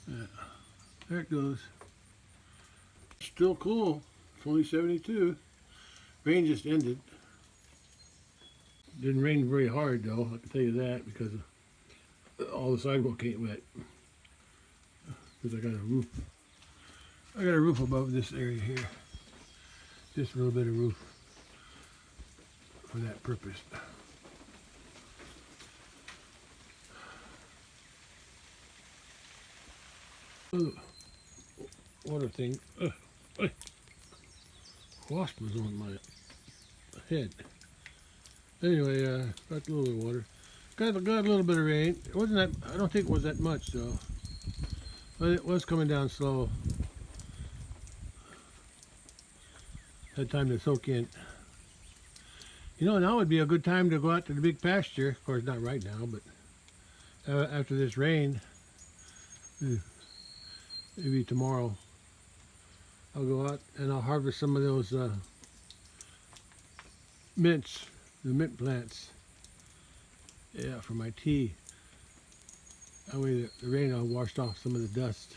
Yeah. There it goes. Still cool. It's only 72. Rain just ended. Didn't rain very hard though, I can tell you that, because all the sidewalk ain't wet. Because I got a roof. I got a roof above this area here. Just a little bit of roof for that purpose. Water thing. Wasp was on my head. Anyway, got a little bit of water. Got a little bit of rain. It wasn't that. I don't think it was that much though. But it was coming down slow. Had time to soak in. You know, now would be a good time to go out to the big pasture. Of course, not right now, but after this rain, maybe tomorrow, I'll go out and I'll harvest some of those mints, the mint plants. Yeah, for my tea. That way the rain will wash off some of the dust.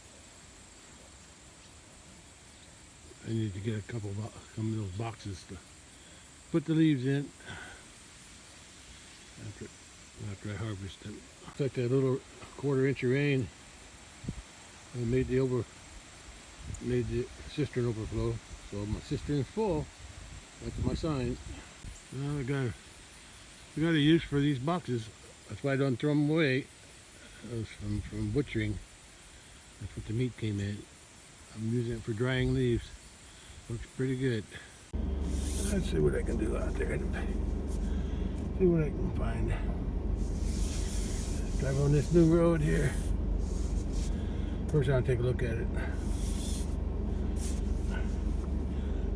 I need to get some of those boxes to put the leaves in after I harvest them. It's like that little 1/4 inch of rain made the cistern overflow. So my cistern's full. That's my sign. Now I got a use for these boxes. That's why I don't throw them away. Those from butchering. That's what the meat came in. I'm using it for drying leaves. Looks pretty good. Let's see what I can do out there. See what I can find. Drive on this new road here. First, I'll take a look at it.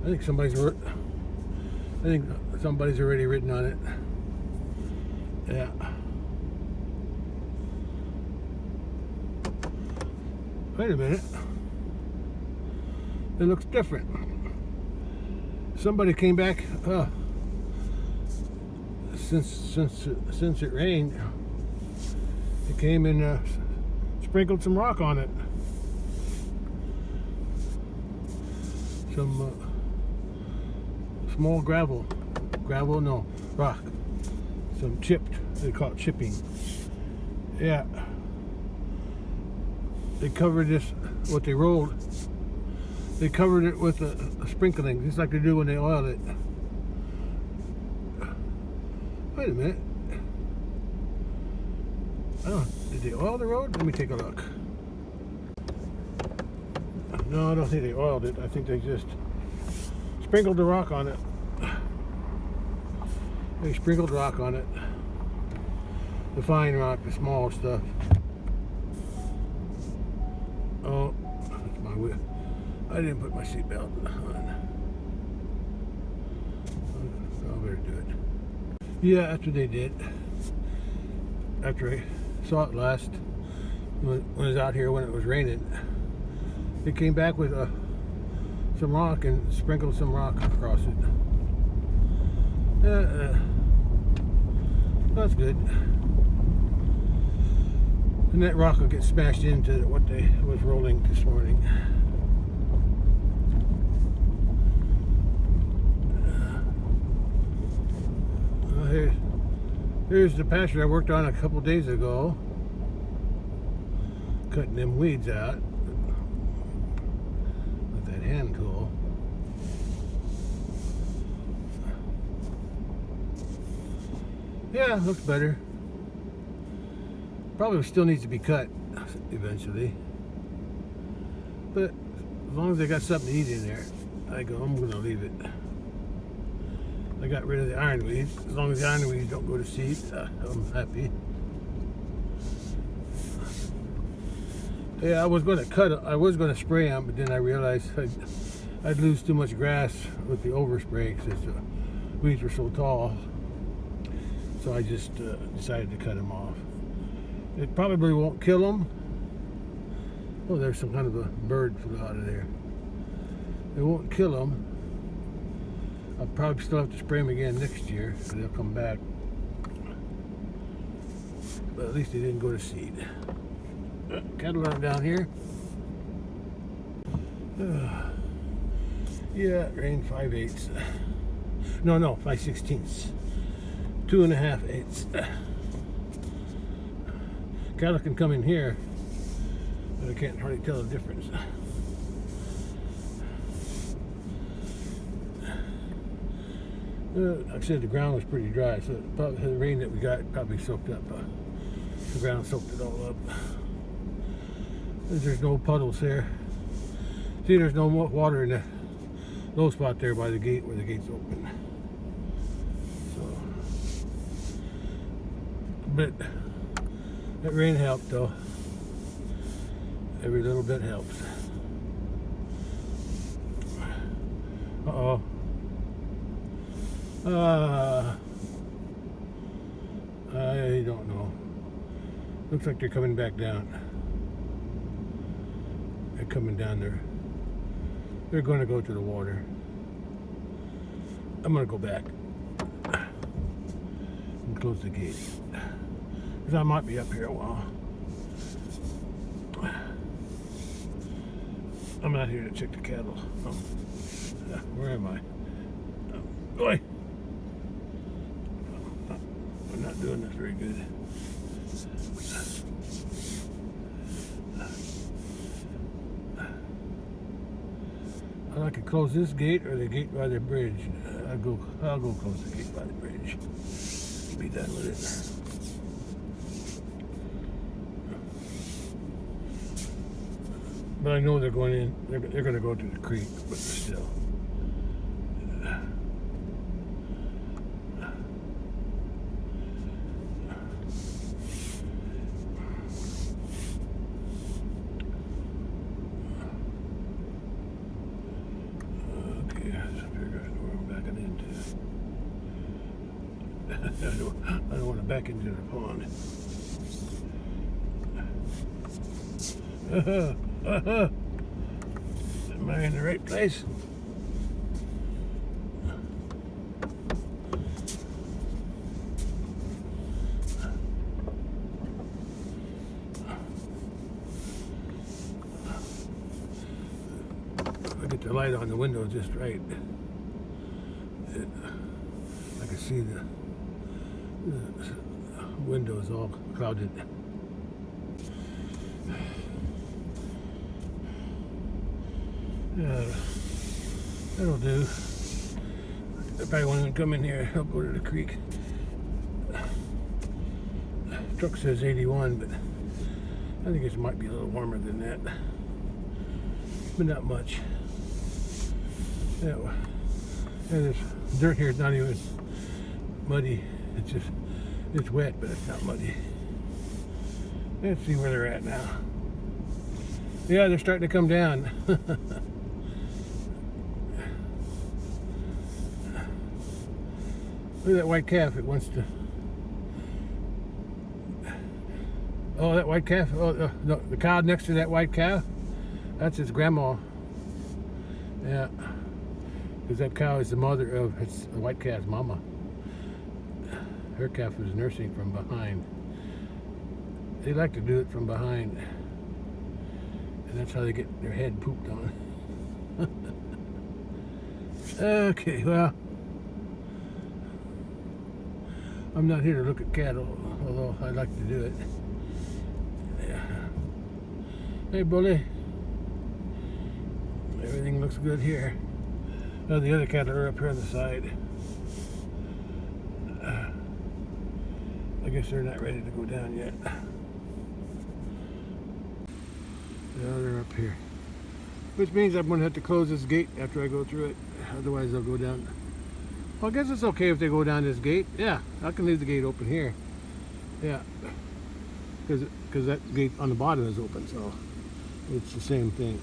I think somebody's already written on it. Yeah. Wait a minute. It looks different. Somebody came back since it rained. It came and sprinkled some rock on it. Some small gravel. No, rock. Some chipped. They call it chipping. Yeah. They covered this, what they rolled. They covered it with a sprinkling, just like they do when they oil it. Wait a minute. Did they oil the road? Let me take a look. No, I don't think they oiled it. I think they just sprinkled the rock on it. They sprinkled rock on it. The fine rock, the small stuff. Oh, that's my wheel. I didn't put my seatbelt on. I better do it. Yeah, that's what they did. After I saw it last, when I was out here when it was raining, they came back with some rock and sprinkled some rock across it. That's good. And that rock will get smashed into what they was rolling this morning. Here's the pasture I worked on a couple days ago, cutting them weeds out with that hand tool. Yeah, looks better. Probably still needs to be cut eventually, but as long as I got something to eat in there, I'm gonna leave it. I got rid of the ironweed. As long as the ironweeds don't go to seed, I'm happy. Yeah, I was going to spray them, but then I realized I'd lose too much grass with the overspray because the weeds were so tall. So I just decided to cut them off. It probably won't kill them. Oh, there's some kind of a bird flew out of there. It won't kill them. I'll probably still have to spray them again next year, so they'll come back. But at least they didn't go to seed. Cattle are down here. Yeah, it rained 5/8. No, 5/16. 2.5 eighths. Cattle can come in here, but I can't hardly tell the difference. Like I said, the ground was pretty dry, so probably the rain that we got probably soaked up. The ground soaked it all up. There's no puddles there. See, there's no water in the low spot there by the gate where the gate's open. So, but that rain helped though. Every little bit helps. Uh-oh. I don't know. Looks like they're coming back down. They're coming down there. They're going to go to the water. I'm going to go back and close the gate, because I might be up here a while. I'm not here to check the cattle. Where am I? Boy, I'm not doing this very good. I could close this gate or the gate by the bridge. I'll go close the gate by the bridge. Be done with it. But I know they're going in. They're going to go to the creek, but still. I don't want to back into the pond. Am I in the right place? If I get the light on the window just right, I can see the window is all clouded. Yeah, that'll do. I probably won't even come in here. I'll go to the creek. Truck says 81, but I think it might be a little warmer than that. But not much. Yeah, this dirt here is not even muddy. It's wet, but it's not muddy. Let's see where they're at now. Yeah, they're starting to come down. Look at that white calf. It wants to. Oh, that white calf. Oh, no, the cow next to that white cow. That's its grandma. Yeah, because that cow is the mother of the white calf's mama. Her calf was nursing from behind. They like to do it from behind, and that's how they get their head pooped on. Okay, well, I'm not here to look at cattle, although I'd like to do it. Yeah. Hey, bully. Everything looks good here. Oh, the other cattle are up here on the side. I guess they're not ready to go down yet. Yeah, they're up here. Which means I'm going to have to close this gate after I go through it. Otherwise, they'll go down. Well, I guess it's okay if they go down this gate. Yeah, I can leave the gate open here. Yeah, because that gate on the bottom is open, so it's the same thing.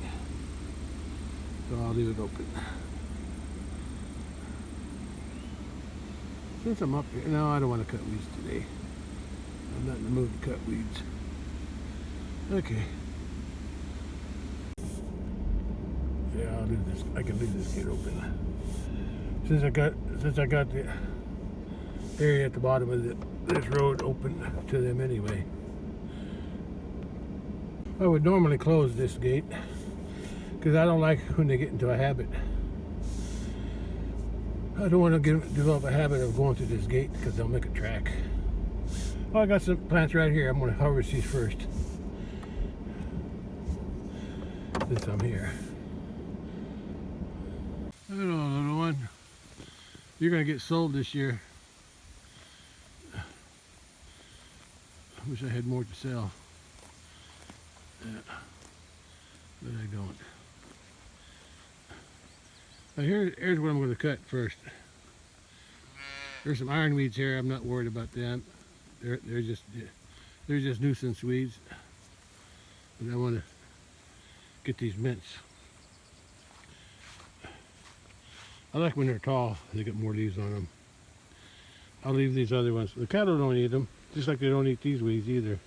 So I'll leave it open. Since I'm up here, no, I don't want to cut weeds today. I'm not in the mood to cut weeds. Okay. Yeah, I'll do this. I can leave this gate open. Since I got the area at the bottom of this road open to them anyway. I would normally close this gate because I don't like when they get into a habit. I don't want to develop a habit of going through this gate because they'll make a track. Well, I got some plants right here. I'm going to harvest these first since I'm here. Hello, little one. You're going to get sold this year. I wish I had more to sell. Yeah, but I don't. Now here's what I'm going to cut first. There's some ironweeds here. I'm not worried about them. They're just nuisance weeds. But I want to get these mints. I like when they're tall. They get more leaves on them. I'll leave these other ones. The cattle don't eat them, just like they don't eat these weeds either.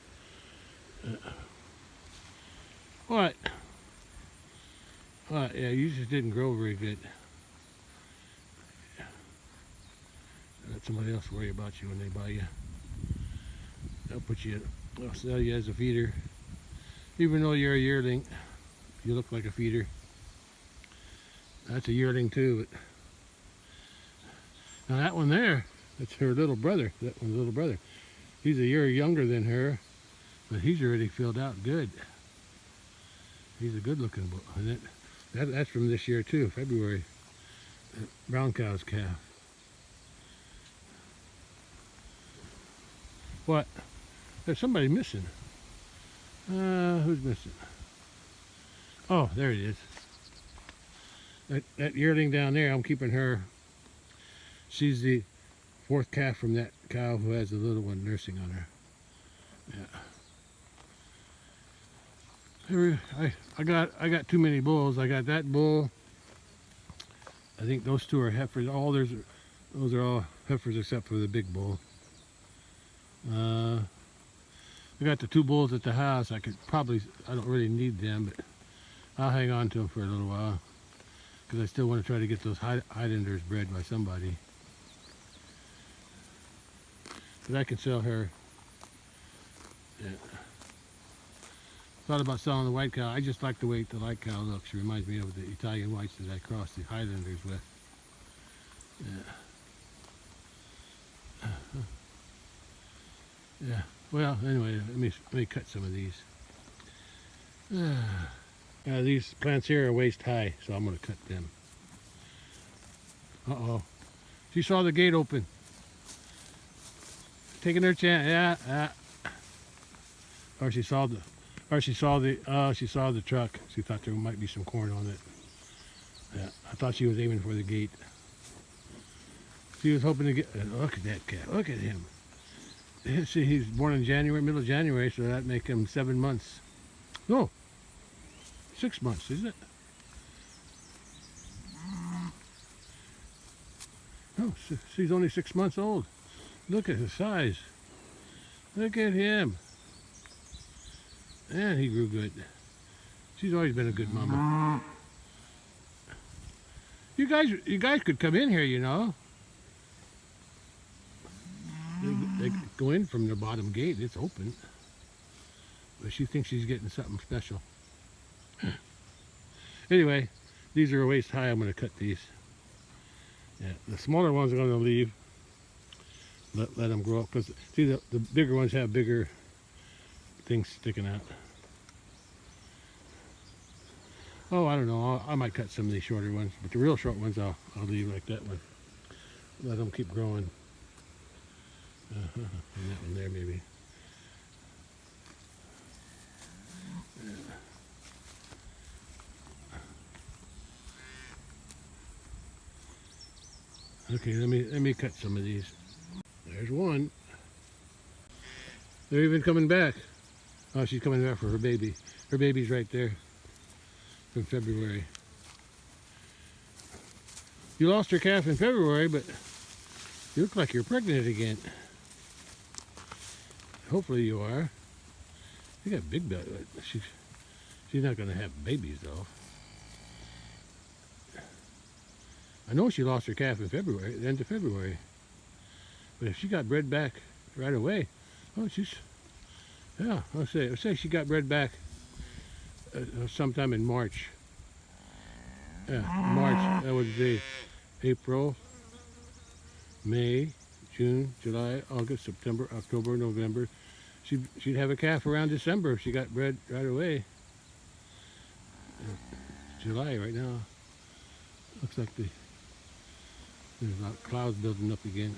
What? What? Yeah, you just didn't grow very good. Let somebody else worry about you when they buy you. They'll sell you as a feeder. Even though you're a yearling, you look like a feeder. That's a yearling too. But now that one there, that's her little brother. That one's little brother. He's a year younger than her, but he's already filled out good. He's a good-looking bull. And that's from this year too, February. Brown cow's calf. What? There's somebody missing. Who's missing? Oh, there it is. That yearling down there, I'm keeping her. She's the fourth calf from that cow who has the little one nursing on her. Yeah. I got too many bulls. I got that bull. I think those two are heifers. Those are all heifers except for the big bull. I got the two bulls at the house. I don't really need them, but I'll hang on to them for a little while because I still want to try to get those Highlanders bred by somebody. But I can sell her. Yeah. Thought about selling the white cow. I just like the way the white cow looks. It reminds me of the Italian whites that I crossed the Highlanders with. Yeah. Yeah. Well, anyway, let me cut some of these. These plants here are waist high, so I'm going to cut them. Uh-oh. She saw the gate open. Taking her chance. Yeah. Or she saw the truck. She thought there might be some corn on it. Yeah, I thought she was aiming for the gate. She was hoping to get. Look at that cat. Look at him. See, he's born in January, middle of January, so that make him 7 months. No, 6 months, isn't it? No, she's only 6 months old. Look at his size. Look at him. And he grew good. She's always been a good mama. You guys could come in here, you know. They go in from the bottom gate. It's open. But she thinks she's getting something special. Anyway, these are waist high. I'm going to cut these. Yeah, the smaller ones are going to leave. Let them grow up. Because, see, the bigger ones have bigger things sticking out. Oh, I don't know. I might cut some of these shorter ones. But the real short ones, I'll leave like that one. Let them keep growing. And that one there, maybe. Okay, let me cut some of these. There's one. They're even coming back. Oh, she's coming back for her baby. Her baby's right there from February. You lost her calf in February, but you look like you're pregnant again. Hopefully you are. You got big belly. She's not going to have babies though. I know she lost her calf in February, the end of February. But if she got bred back right away, oh, yeah, let's say she got bred back sometime in March. Yeah, March, that would be April, May, June, July, August, September, October, November. She'd have a calf around December if she got bred right away. July right now. Looks like there's a lot of clouds building up again.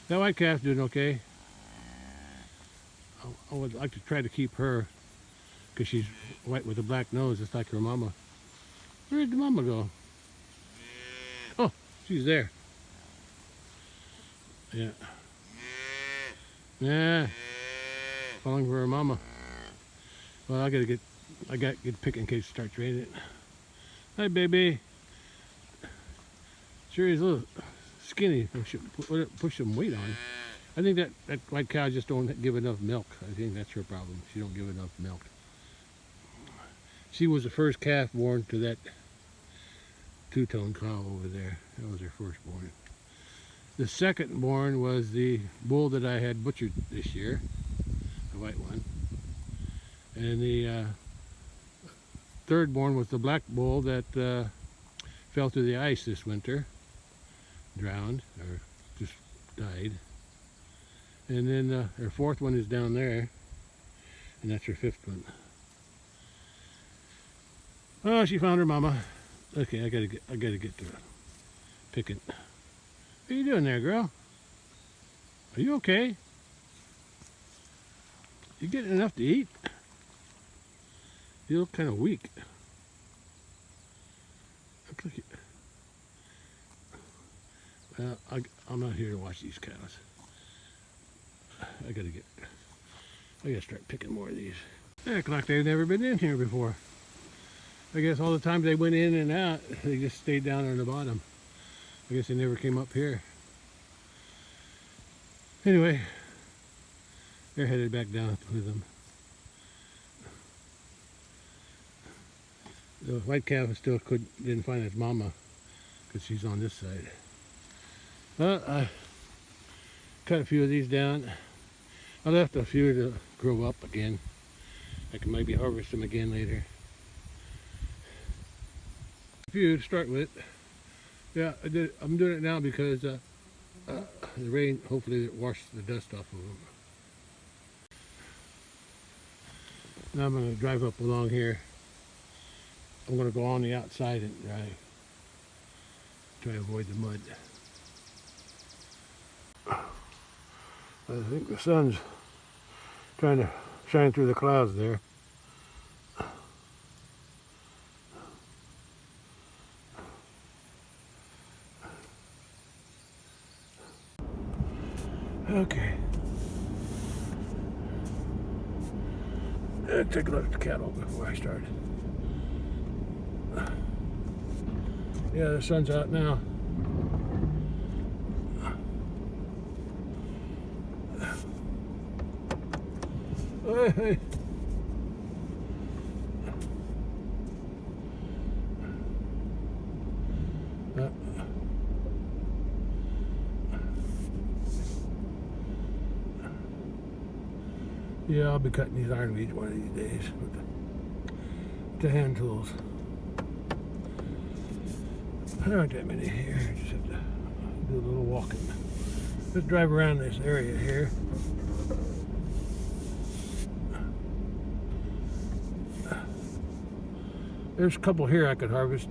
That white calf's doing okay. I would like to try to keep her because she's white with a black nose, just like her mama. Where did the mama go? Oh, she's there. Yeah. Yeah. Falling for her mama. Well, I gotta get pick in case it starts raining. Hi, baby. Sure is a little skinny. I should push some weight on. I think that white cow just don't give enough milk. I think that's her problem. She don't give enough milk. She was the first calf born to that two-tone cow over there. That was her firstborn. The second born was the bull that I had butchered this year, the white one. And the third born was the black bull that fell through the ice this winter, drowned or just died. And then her fourth one is down there, and that's her fifth one. Oh, she found her mama. Okay, I gotta get to picking. What are you doing there, girl? Are you okay? You getting enough to eat? You look kind of weak. Look like well, I'm not here to watch these cows. I gotta start picking more of these. They look like they've never been in here before. I guess all the times they went in and out, they just stayed down on the bottom. I guess they never came up here. Anyway, they're headed back down with them. The white calf still didn't find its mama because she's on this side. Well, I cut a few of these down. I left a few to grow up again. I can maybe harvest them again later. A few to start with. Yeah, I'm doing it now because the rain hopefully washed the dust off of them. Now I'm going to drive up along here. I'm going to go on the outside and try to avoid the mud. I think the sun's trying to shine through the clouds there. Okay. Let's take a look at the cattle before I start. Yeah, the sun's out now. Hey. Yeah, I'll be cutting these iron weeds one of these days with the hand tools. There aren't that many here. Just have to do a little walking. Let's drive around this area here. There's a couple here I could harvest.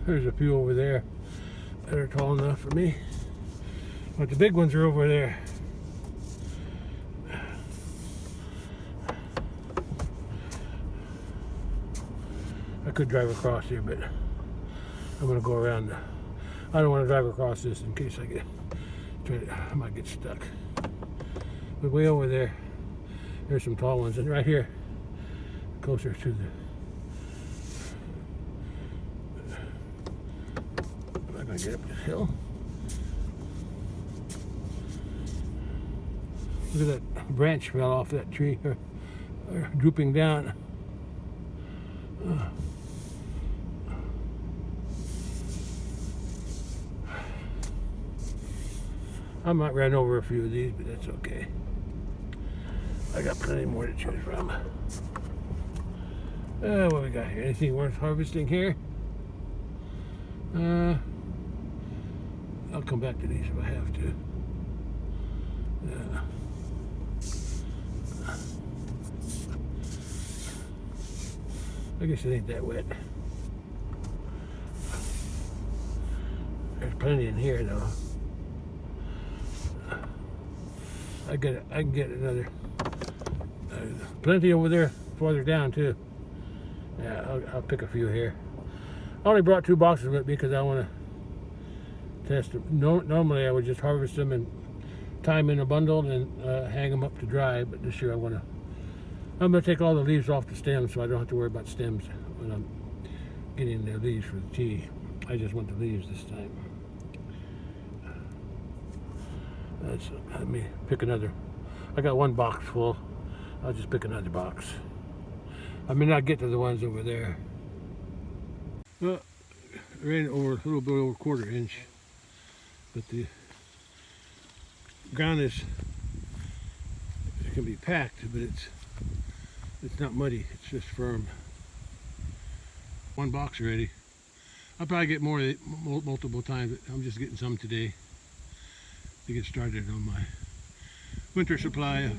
There's a few over there that are tall enough for me, but the big ones are over there. I could drive across here, but I'm going to go around. I don't want to drive across this in case I might get stuck. But way over there, there's some tall ones, and right here, closer to the. I'm not going to get up this hill. Look at that branch fell off that tree, or drooping down. I might run over a few of these, but that's okay. I got plenty more to choose from. What we got here? Anything worth harvesting here? I'll come back to these if I have to. I guess it ain't that wet. There's plenty in here though. I can get another. Plenty over there, farther down too. Yeah, I'll pick a few here. I only brought 2 boxes with me because I want to test them. Normally I would just harvest them and tie them in a bundle and hang them up to dry, but this year I'm going to take all the leaves off the stems so I don't have to worry about stems when I'm getting the leaves for the tea. I just want the leaves this time. Let me pick another. I got one box full. I'll just pick another box. I may not get to the ones over there. Well, it rained over a little bit over a quarter inch, but the ground it can be packed, but it's not muddy. It's just firm. One box already. I'll probably get more multiple times. But I'm just getting some today to get started on my winter supply.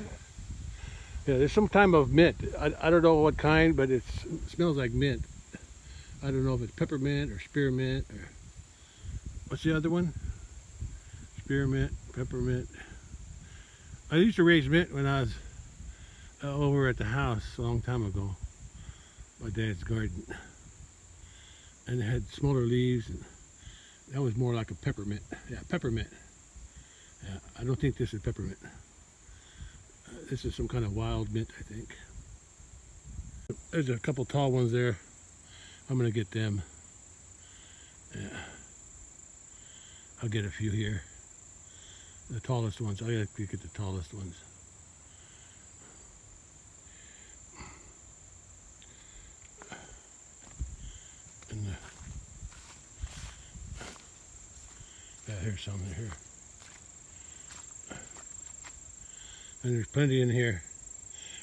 Yeah, there's some type of mint. I don't know what kind, but it smells like mint. I don't know if it's peppermint or spearmint or what's the other one? Spearmint, peppermint. I used to raise mint when I was over at the house a long time ago, my dad's garden, and it had smaller leaves, and that was more like a peppermint. Yeah, peppermint. Yeah, I don't think this is peppermint. This is some kind of wild mint, I think. There's a couple tall ones there. I'm gonna get them. Yeah, I'll get a few here. The tallest ones. I gotta get the tallest ones. And yeah, here's some here. And there's plenty in here.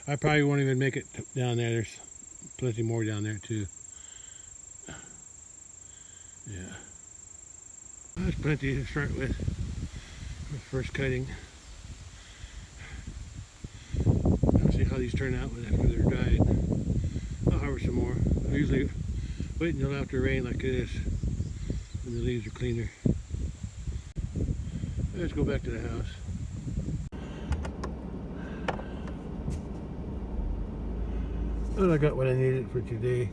I probably won't even make it down there. There's plenty more down there too. Yeah. There's plenty to start with. First cutting. I'll see how these turn out after they're dried. I'll harvest some more. I usually wait until after rain like this, when the leaves are cleaner. Let's go back to the house. Well, I got what I needed for today.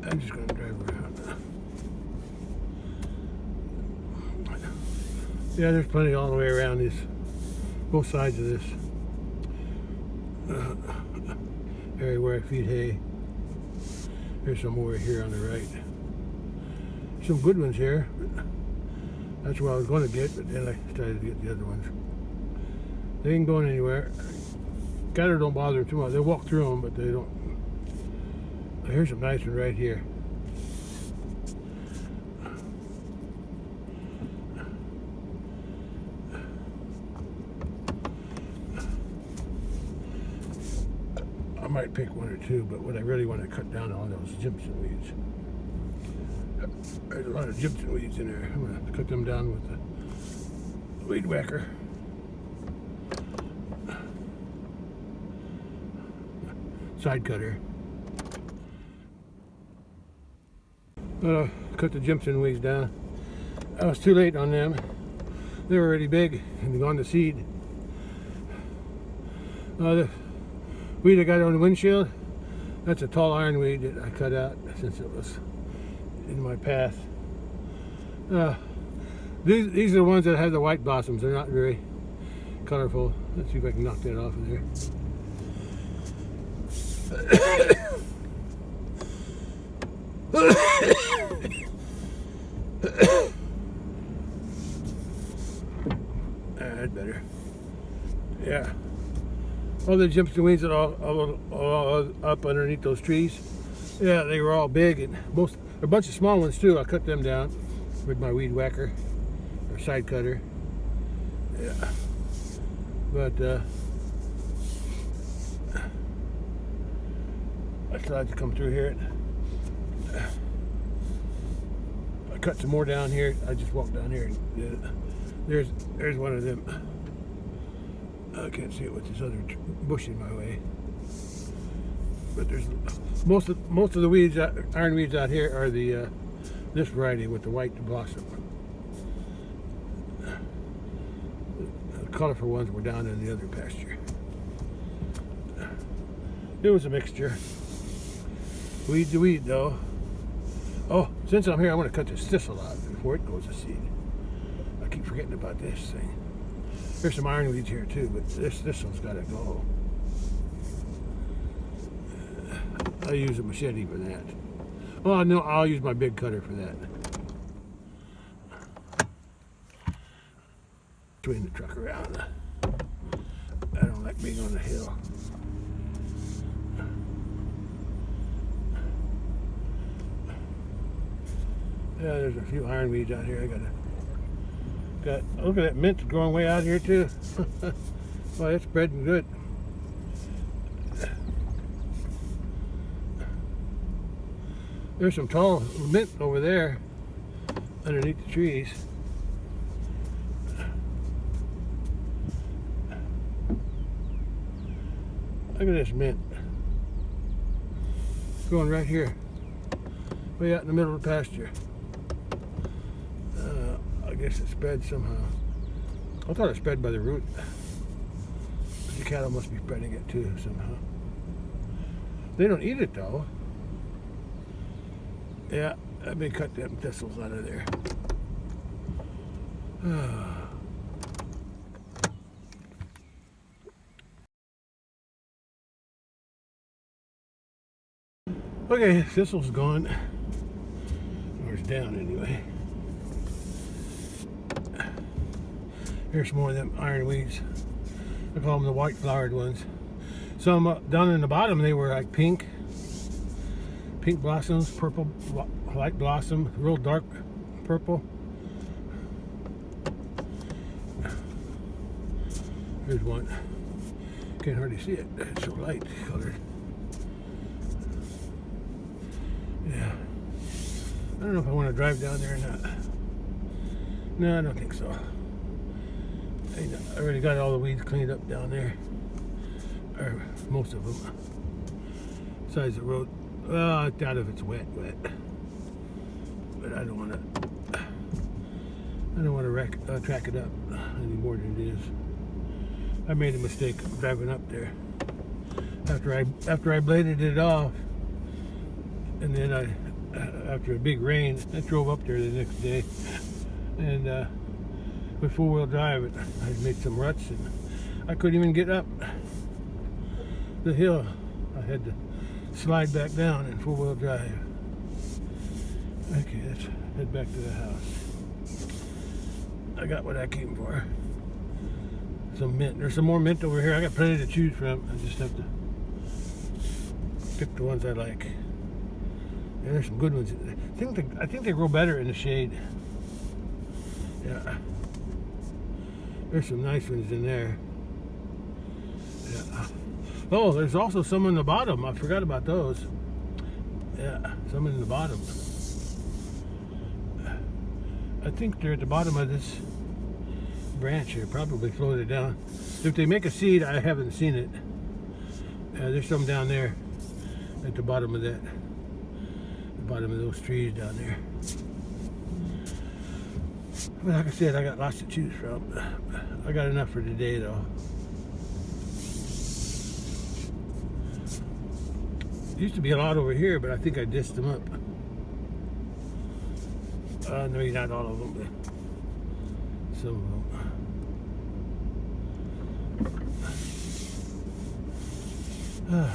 I'm just going to drive around. Yeah, there's plenty all the way around this, both sides of this area where I feed hay. There's some over here on the right. Some good ones here. That's what I was going to get, but then I decided to get the other ones. They ain't going anywhere. Cattle don't bother them too much. They walk through them, but they don't. Here's some nice one right here. I might pick one or two, but what I really want to cut down on those Jimson weeds. There's a lot of Jimson weeds in there. I'm going to cut them down with the weed whacker. Side cutter. Cut the Jimson weeds down. I was too late on them. They were already big and gone to seed. The weed I got on the windshield, that's a tall ironweed that I cut out since it was in my path. These are the ones that have the white blossoms. They're not very colorful. Let's see if I can knock that off of there. That's better. Yeah. All the Jimson weeds that are all up underneath those trees. Yeah, they were all big, and a bunch of small ones too. I cut them down with my weed whacker or side cutter. Yeah. But I still had to come through here. I cut some more down here. I just walked down here and did it. There's one of them. I can't see it with this other bush in my way. But there's most of the weeds, iron weeds out here are the this variety with the white blossom. The colorful ones were down in the other pasture. It was a mixture. Weed to weed though. Oh, since I'm here, I want to cut this thistle out before it goes to seed. I keep forgetting about this thing. There's some iron weeds here too, but this one's got to go. I use a machete for that. Well, no, I'll use my big cutter for that. swing the truck around. I don't like being on the hill. Yeah, there's a few ironweeds out here. Look at that mint growing way out here too. Well, it's spreading good. There's some tall mint over there underneath the trees. Look at this mint growing right here, way out in the middle of the pasture. I guess it spread somehow. I thought it spread by the root. But the cattle must be spreading it too somehow. They don't eat it though. Yeah, I may cut them thistles out of there. Okay, thistle's gone. Or it's down anyway. Here's some more of them ironweeds. I call them the white flowered ones. Some down in the bottom, they were like pink blossoms, purple, light blossom, real dark purple. Here's one. Can't hardly see it. It's so light colored. Yeah. I don't know if I want to drive down there or not. No, I don't think so. I already got all the weeds cleaned up down there. Or most of them. Besides the road. Well, I doubt if it's wet. But I don't want to track it up any more than it is. I made a mistake driving up there. After I bladed it off, and then after a big rain, I drove up there the next day, and with four-wheel drive, I made some ruts, and I couldn't even get up the hill. I had to slide back down in four-wheel drive. Okay, let's head back to the house. I got what I came for. Some mint. There's some more mint over here. I got plenty to choose from. I just have to pick the ones I like. And there's some good ones. I think they grow better in the shade. Yeah. There's some nice ones in there. Yeah. Oh, there's also some on the bottom. I forgot about those. Yeah, some in the bottom. I think they're at the bottom of this branch here. Probably floated down. If they make a seed, I haven't seen it. There's some down there at the bottom of that. The bottom of those trees down there. But like I said, I got lots to choose from. I got enough for today though. There used to be a lot over here, but I think I dished them up. No, not all of them, but some of them.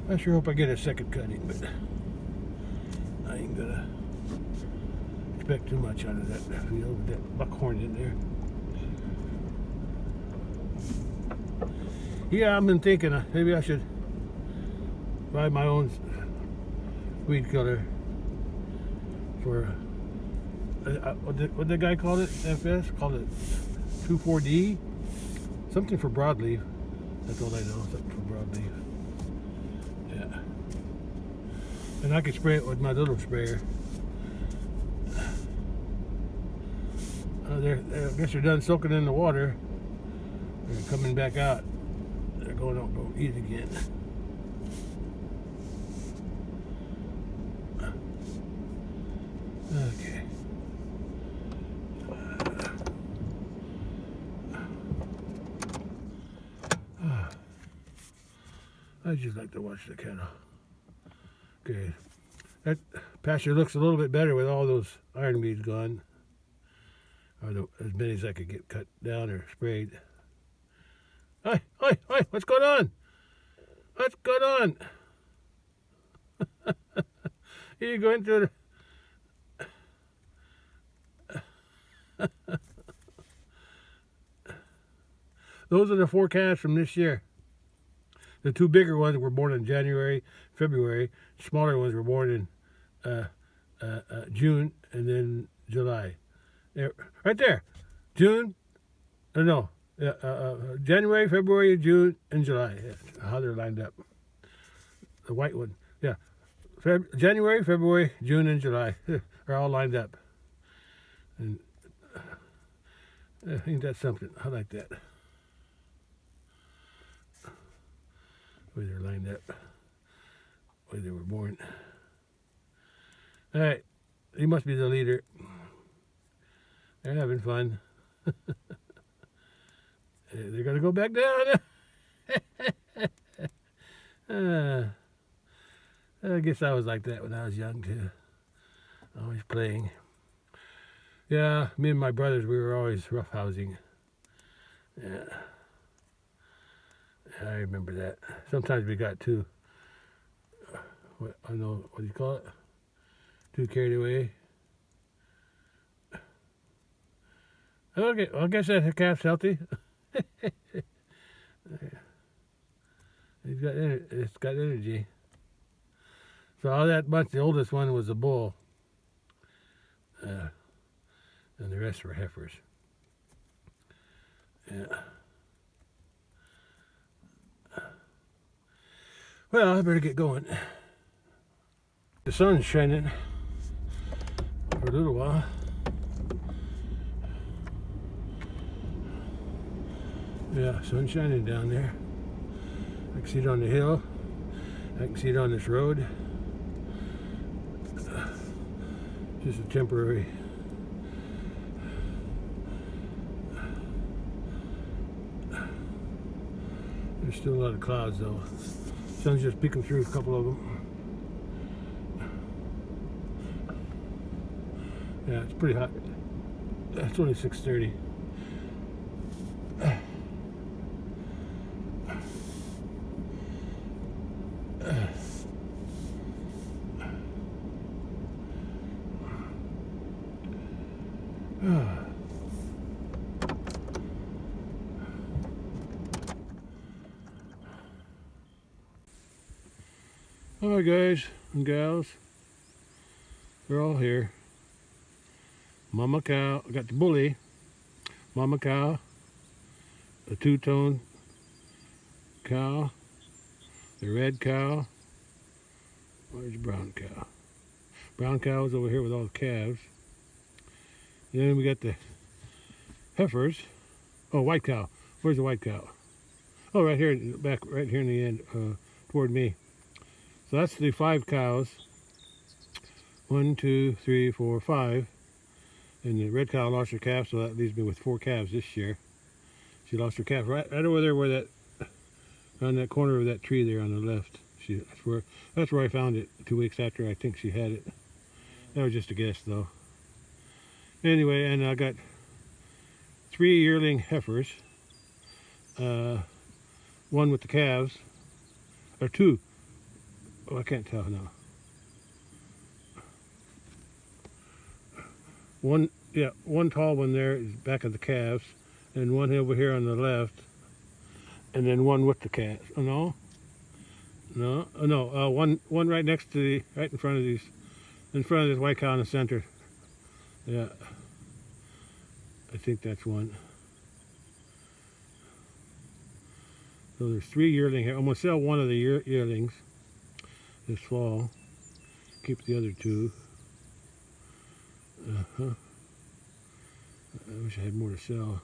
I sure hope I get a second cutting, but I ain't gonna expect too much out of that field with that buckhorn in there. Yeah, I've been thinking maybe I should buy my own weed killer for what the guy called it? FS called it 2,4-D, something for broadleaf. That's all I know. Something for broadleaf. Yeah, and I could spray it with my little sprayer. I guess they're done soaking in the water. They're coming back out. They're going out to go eat again. Okay. I just like to watch the cattle. Okay. That pasture looks a little bit better with all those ironweeds gone. Or as many as I could get cut down or sprayed. Hi, what's going on? What's going on? You going to the... Those are the 4 calves from this year. The 2 bigger ones were born in January, February. Smaller ones were born in June and then July. There, right there. June, no, January, February, June, and July. Yeah, how they're lined up. The white one, yeah. January, February, June, and July are all lined up. And I think that's something. I like that. The way they're lined up. The way they were born. All right. He must be the leader. They're having fun. They're going to go back down. I guess I was like that when I was young, too. Always playing. Yeah, me and my brothers, we were always roughhousing. Yeah. I remember that. Sometimes we got too, I don't know, what do you call it? Too carried away. Okay, well, I guess that calf's healthy. It's got energy. So all that bunch, the oldest one was a bull. And the rest were heifers. Yeah. Well, I better get going. The sun's shining for a little while. Yeah, sun's shining down there. I can see it on the hill. I can see it on this road. Just a temporary. There's still a lot of clouds though. Sun's just peeking through a couple of them. Yeah, it's pretty hot. It's only 6:30. Alright guys and gals, they're all here. Mama cow, I got the bully, mama cow, the two-tone cow, the red cow. Where's the brown cow? Brown cow is over here with all the calves. And then we got the heifers. Oh, white cow. Where's the white cow? Oh, right here, back, right here in the end, toward me. So that's the 5 cows. 1, 2, 3, 4, 5. And the red cow lost her calf, so that leaves me with 4 calves this year. She lost her calf right over there where that, on that corner of that tree there on the left. That's where I found it 2 weeks after I think she had it. That was just a guess though. Anyway, and I got 3 yearling heifers. One with the calves, or 2. Oh, I can't tell now. One tall one there is back of the calves, and one over here on the left, and then one with the calves. Oh no, one right next to right in front of this white cow in the center. Yeah, I think that's one. So there's 3 yearling here. I'm gonna sell one of the yearlings this fall. Keep the other 2. I wish I had more to sell.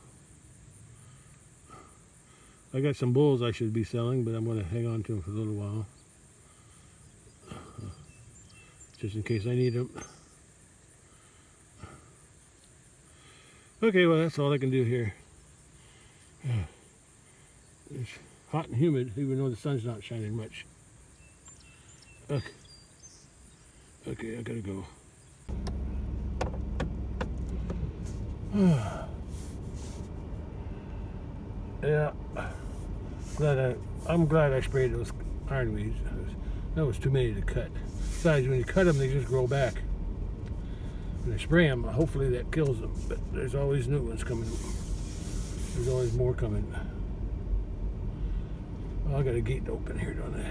I got some bulls I should be selling, but I'm going to hang on to them for a little while. Just in case I need them. Okay, well that's all I can do here. It's hot and humid, even though the sun's not shining much. Okay, I gotta go. Yeah, I'm glad I sprayed those ironweeds. That was too many to cut. Besides, when you cut them, they just grow back. When I spray them, hopefully that kills them. But there's always new ones coming. There's always more coming. Oh, I got a gate open here, don't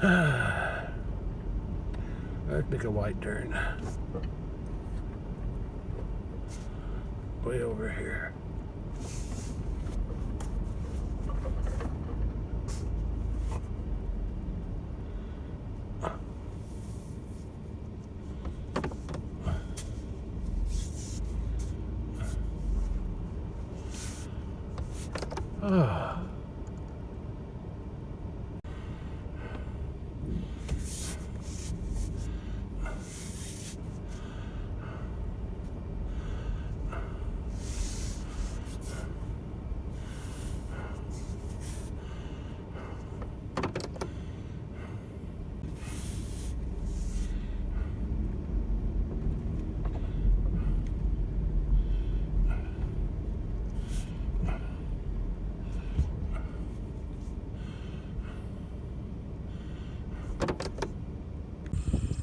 I? Let's make a wide turn. Way over here. Oh.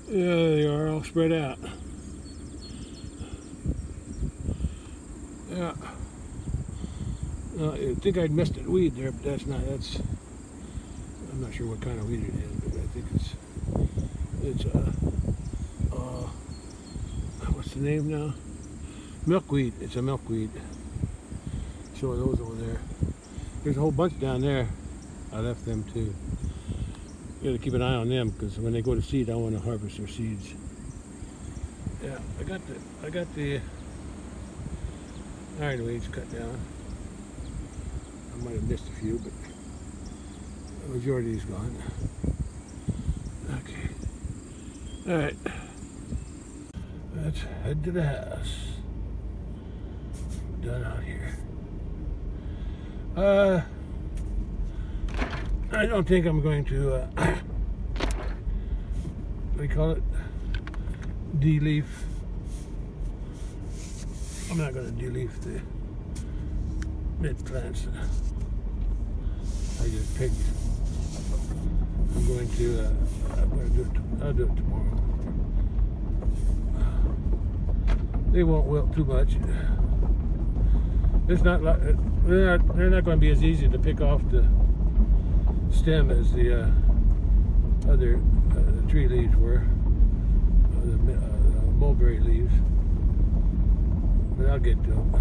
Yeah, they are all spread out. Yeah. I think I'd missed a weed there, but that's not. I'm not sure what kind of weed it is, but I think it's what's the name now? Milkweed. It's a milkweed. Show those over there. There's a whole bunch down there. I left them too. You got to keep an eye on them because when they go to seed, I want to harvest their seeds. Yeah, I got the ironweeds cut down. I might have missed a few, but the majority is gone. Okay. All right. Let's head to the house. We're done out here. I don't think I'm going to, what do you call it? De-leaf. I'm not going to de-leaf the mid plants. I just picked. I'm going to do it. I'll do it tomorrow. They won't wilt too much. It's not like they're not going to be as easy to pick off the stem as the other tree leaves were, the mulberry leaves. But I'll get to them.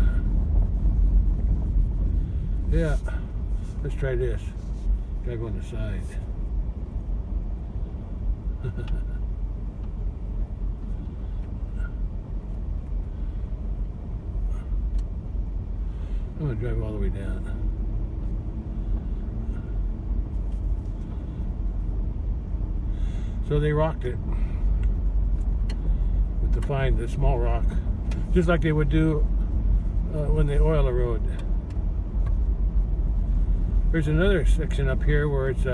Yeah, let's try this. Drive on the side. I'm going to drive all the way down. So they rocked it to find the small rock, just like they would do when they oil a road. There's another section up here where it's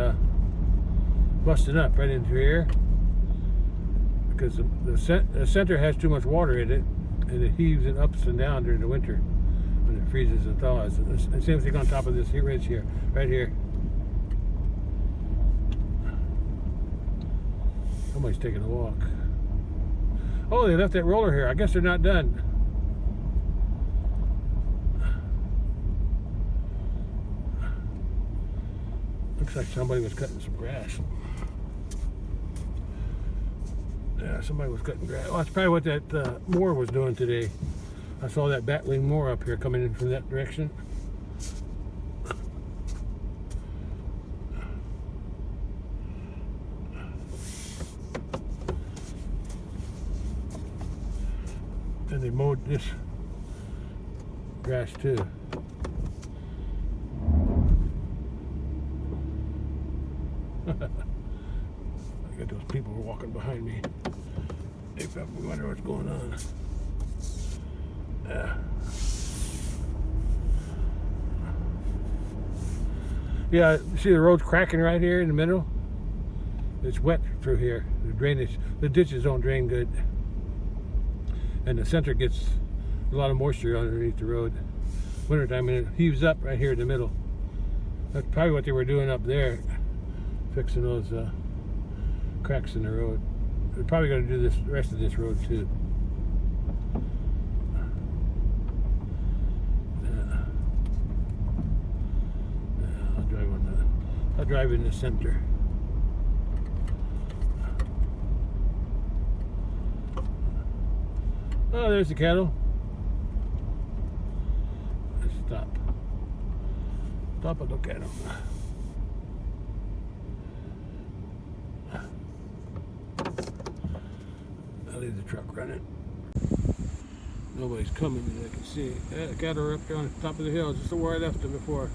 busting up right into here because the center has too much water in it, and it heaves it ups and down during the winter when it freezes and thaws. The same thing on top of this ridge here, right here. Somebody's taking a walk. Oh, they left that roller here. I guess they're not done. Looks like somebody was cutting some grass. Yeah, somebody was cutting grass. Well, that's probably what that mower was doing today. I saw that batwing mower up here coming in from that direction. And they mowed this grass too. I got those people walking behind me. They probably wonder what's going on. Yeah, see the road's cracking right here in the middle? It's wet through here. The drainage, the ditches don't drain good. And the center gets a lot of moisture underneath the road. Wintertime, and it heaves up right here in the middle. That's probably what they were doing up there, fixing those cracks in the road. They're probably going to do this the rest of this road too. I'll drive in the center. Oh, there's the cattle. Let's stop. Stop and look at them. I'll leave the truck running. Nobody's coming that I can see. The cattle are up there on the top of the hill, just where I left them before.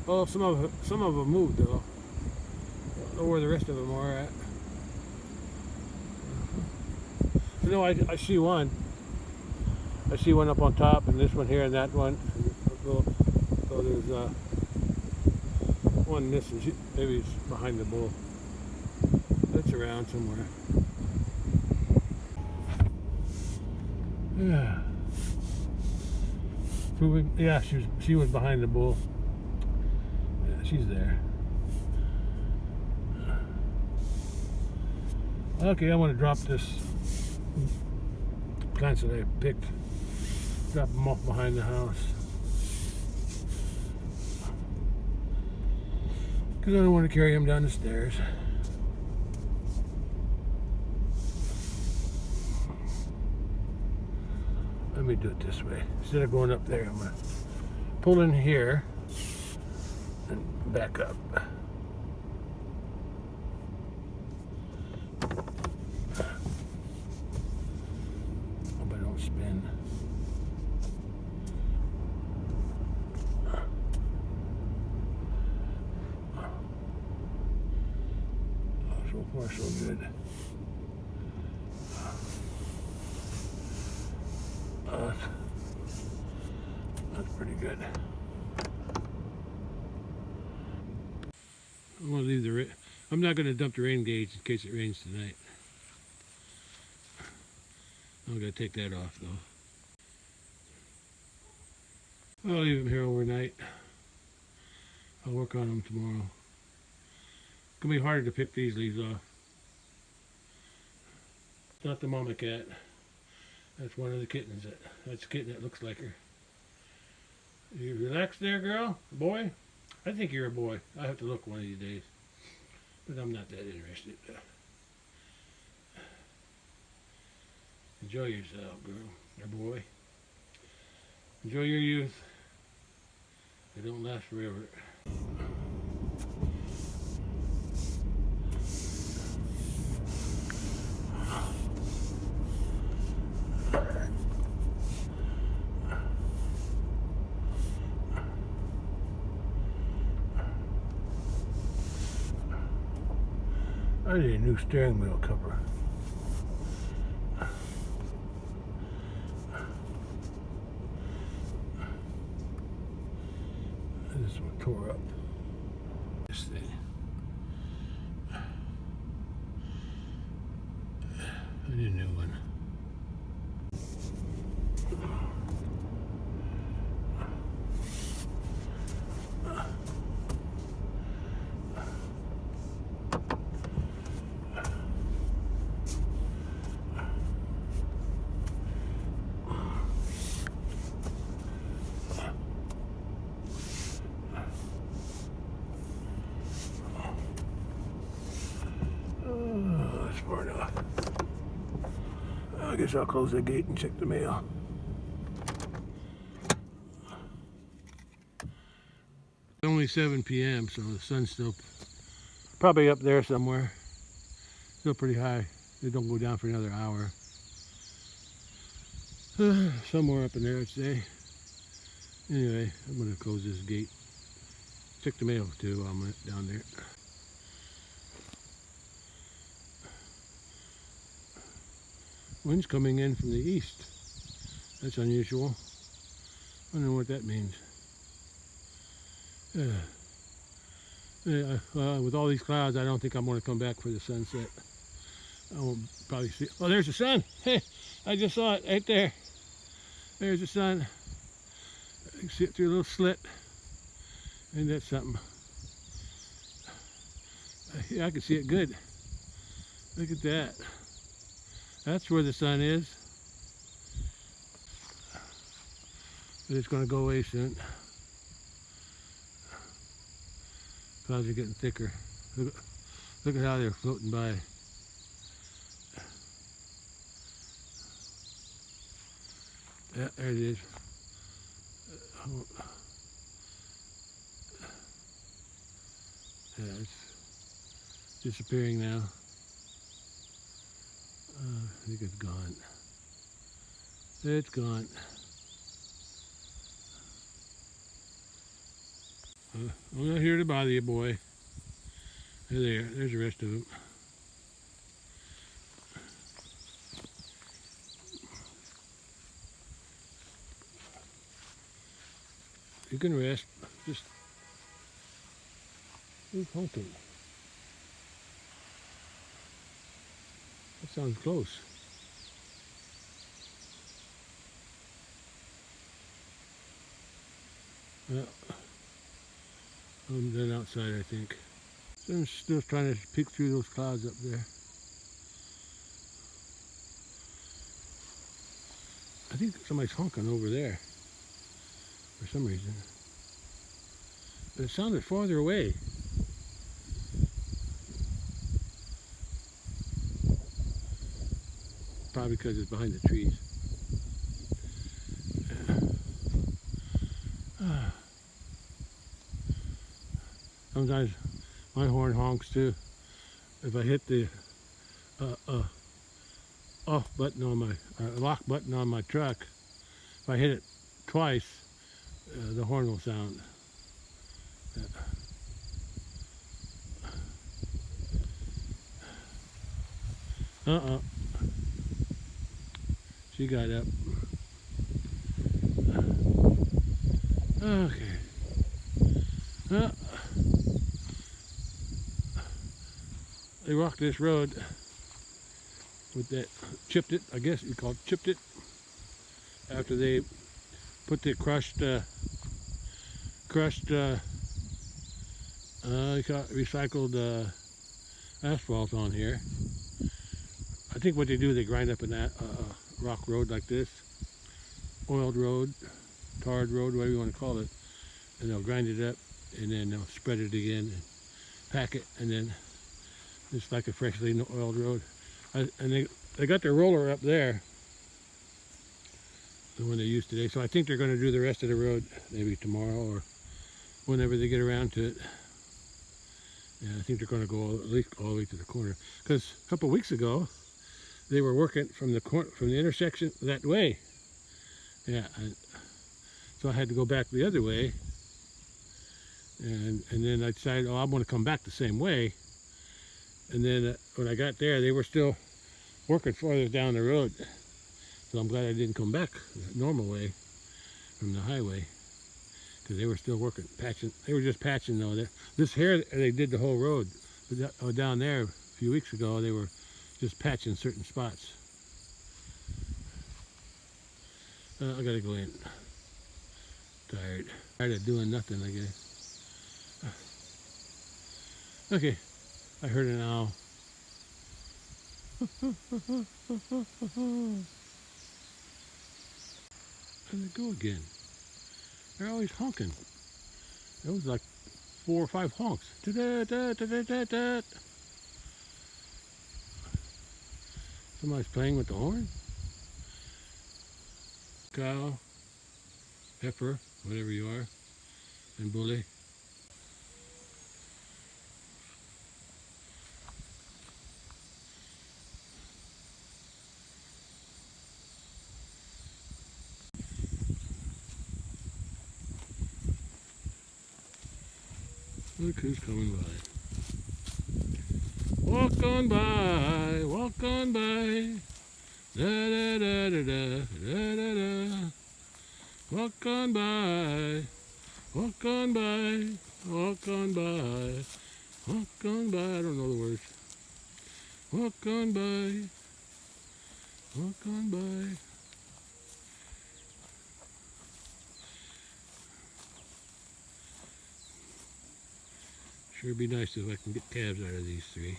Oh, some of them moved though. I don't know where the rest of them are at. You know, I see one. I see one up on top, and this one here, and that one. So there's one missing. Maybe it's behind the bull. It's around somewhere. Yeah. Proving. Yeah, she was behind the bull. Yeah, she's there. Okay, I want to drop this plants that I picked. Drop them off behind the house. Because I don't want to carry them down the stairs. Let me do it this way. Instead of going up there, I'm going to pull in here and back up. Hope I don't spin. So far, so good. That's pretty good. I'm gonna leave the. I'm not gonna dump the rain gauge in case it rains tonight. I'm gonna take that off though. I'll leave them here overnight. I'll work on them tomorrow. It's gonna be harder to pick these leaves off. It's not the mama cat. That's one of the kittens. That's a kitten that looks like her. You relaxed there, girl? Boy? I think you're a boy. I have to look one of these days. But I'm not that interested. Enjoy yourself, girl or boy. Enjoy your youth. They don't last forever. I need a new steering wheel cover. This one tore up. This thing. I need a new one. That's far enough. I guess I'll close the gate and check the mail. It's only 7 p.m. so the sun's still probably up there somewhere. Still pretty high. It don't go down for another hour. Somewhere up in there, I'd say. Anyway, I'm going to close this gate. Check the mail too while I'm down there. Wind's coming in from the east. That's unusual. I don't know what that means. With all these clouds, I don't think I'm going to come back for the sunset. I won't probably see. Oh, there's the sun. Hey, I just saw it right there. There's the sun. I can see it through a little slit. Ain't that something? Yeah, I can see it good. Look at that. That's where the sun is. But it's going to go away soon. Clouds are getting thicker. Look at how they're floating by. Yeah, there it is. Yeah, it's disappearing now. I think it's gone. It's gone. I'm not here to bother you, boy. There, there's the rest of them. You can rest. Just who's honking? That sounds close. Well, I'm done outside, I think. So I'm still trying to peek through those clouds up there. I think somebody's honking over there for some reason. But it sounded farther away. Probably because it's behind the trees. Sometimes my horn honks too. If I hit the off button on my lock button on my truck, if I hit it twice, the horn will sound. She got up. Okay. They rocked this road with that, chipped it, I guess you call it chipped it, after they put the recycled asphalt on here. I think what they do, they grind up a rock road like this, oiled road, tarred road, whatever you want to call it, and they'll grind it up and then they'll spread it again and pack it, and then it's like a freshly oiled road. And they got their roller up there, the one they used today, so I think they're going to do the rest of the road maybe tomorrow or whenever they get around to it. Yeah, I think they're going to go at least all the way to the corner, because a couple of weeks ago they were working from the intersection that way. Yeah, so I had to go back the other way, and then I decided, oh, I want to come back the same way. And then when I got there, they were still working farther down the road. So I'm glad I didn't come back the normal way from the highway, because they were still working, patching. They were just patching though. This here, they did the whole road. But down there a few weeks ago, they were just patching certain spots. I gotta go in. Tired of doing nothing, I guess. Okay, I heard an owl. There they go again. They're always honking. It was like 4 or 5 honks. Somebody's playing with the horn. Cow, heifer, whatever you are, and bully. Look who's coming by. Walk on by, walk on by. Da da da da da da da da. Walk on by, walk on by, walk on by, walk on by. I don't know the words. Walk on by, walk on by. Sure be nice if I can get calves out of these 3.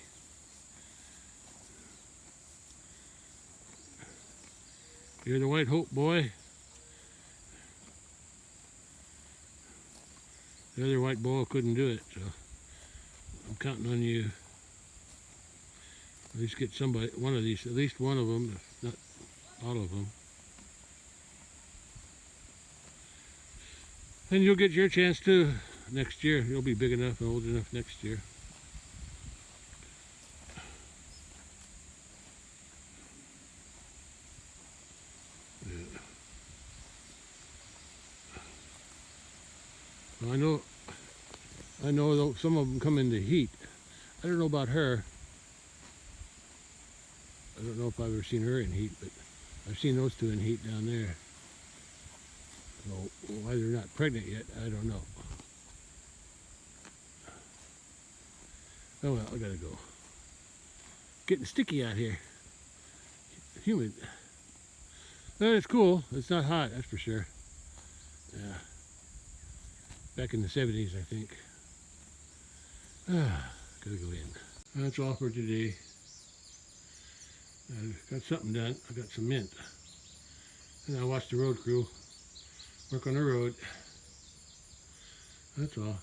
You're the White Hope, boy. The other white bull couldn't do it, so counting on you. At least get somebody, one of these, at least one of them, if not all of them. And you'll get your chance too next year. You'll be big enough and old enough next year. Yeah. Well, I know though some of them come into heat. I don't know about her. I don't know if I've ever seen her in heat, but I've seen those two in heat down there. So why they're not pregnant yet, I don't know. Oh well, I gotta go. Getting sticky out here. Humid. But it's cool. It's not hot, that's for sure. Yeah. Back in the 70s, I think. Gotta go in. That's all for today. I got something done. I got some mint. And I watched the road crew work on the road. That's all.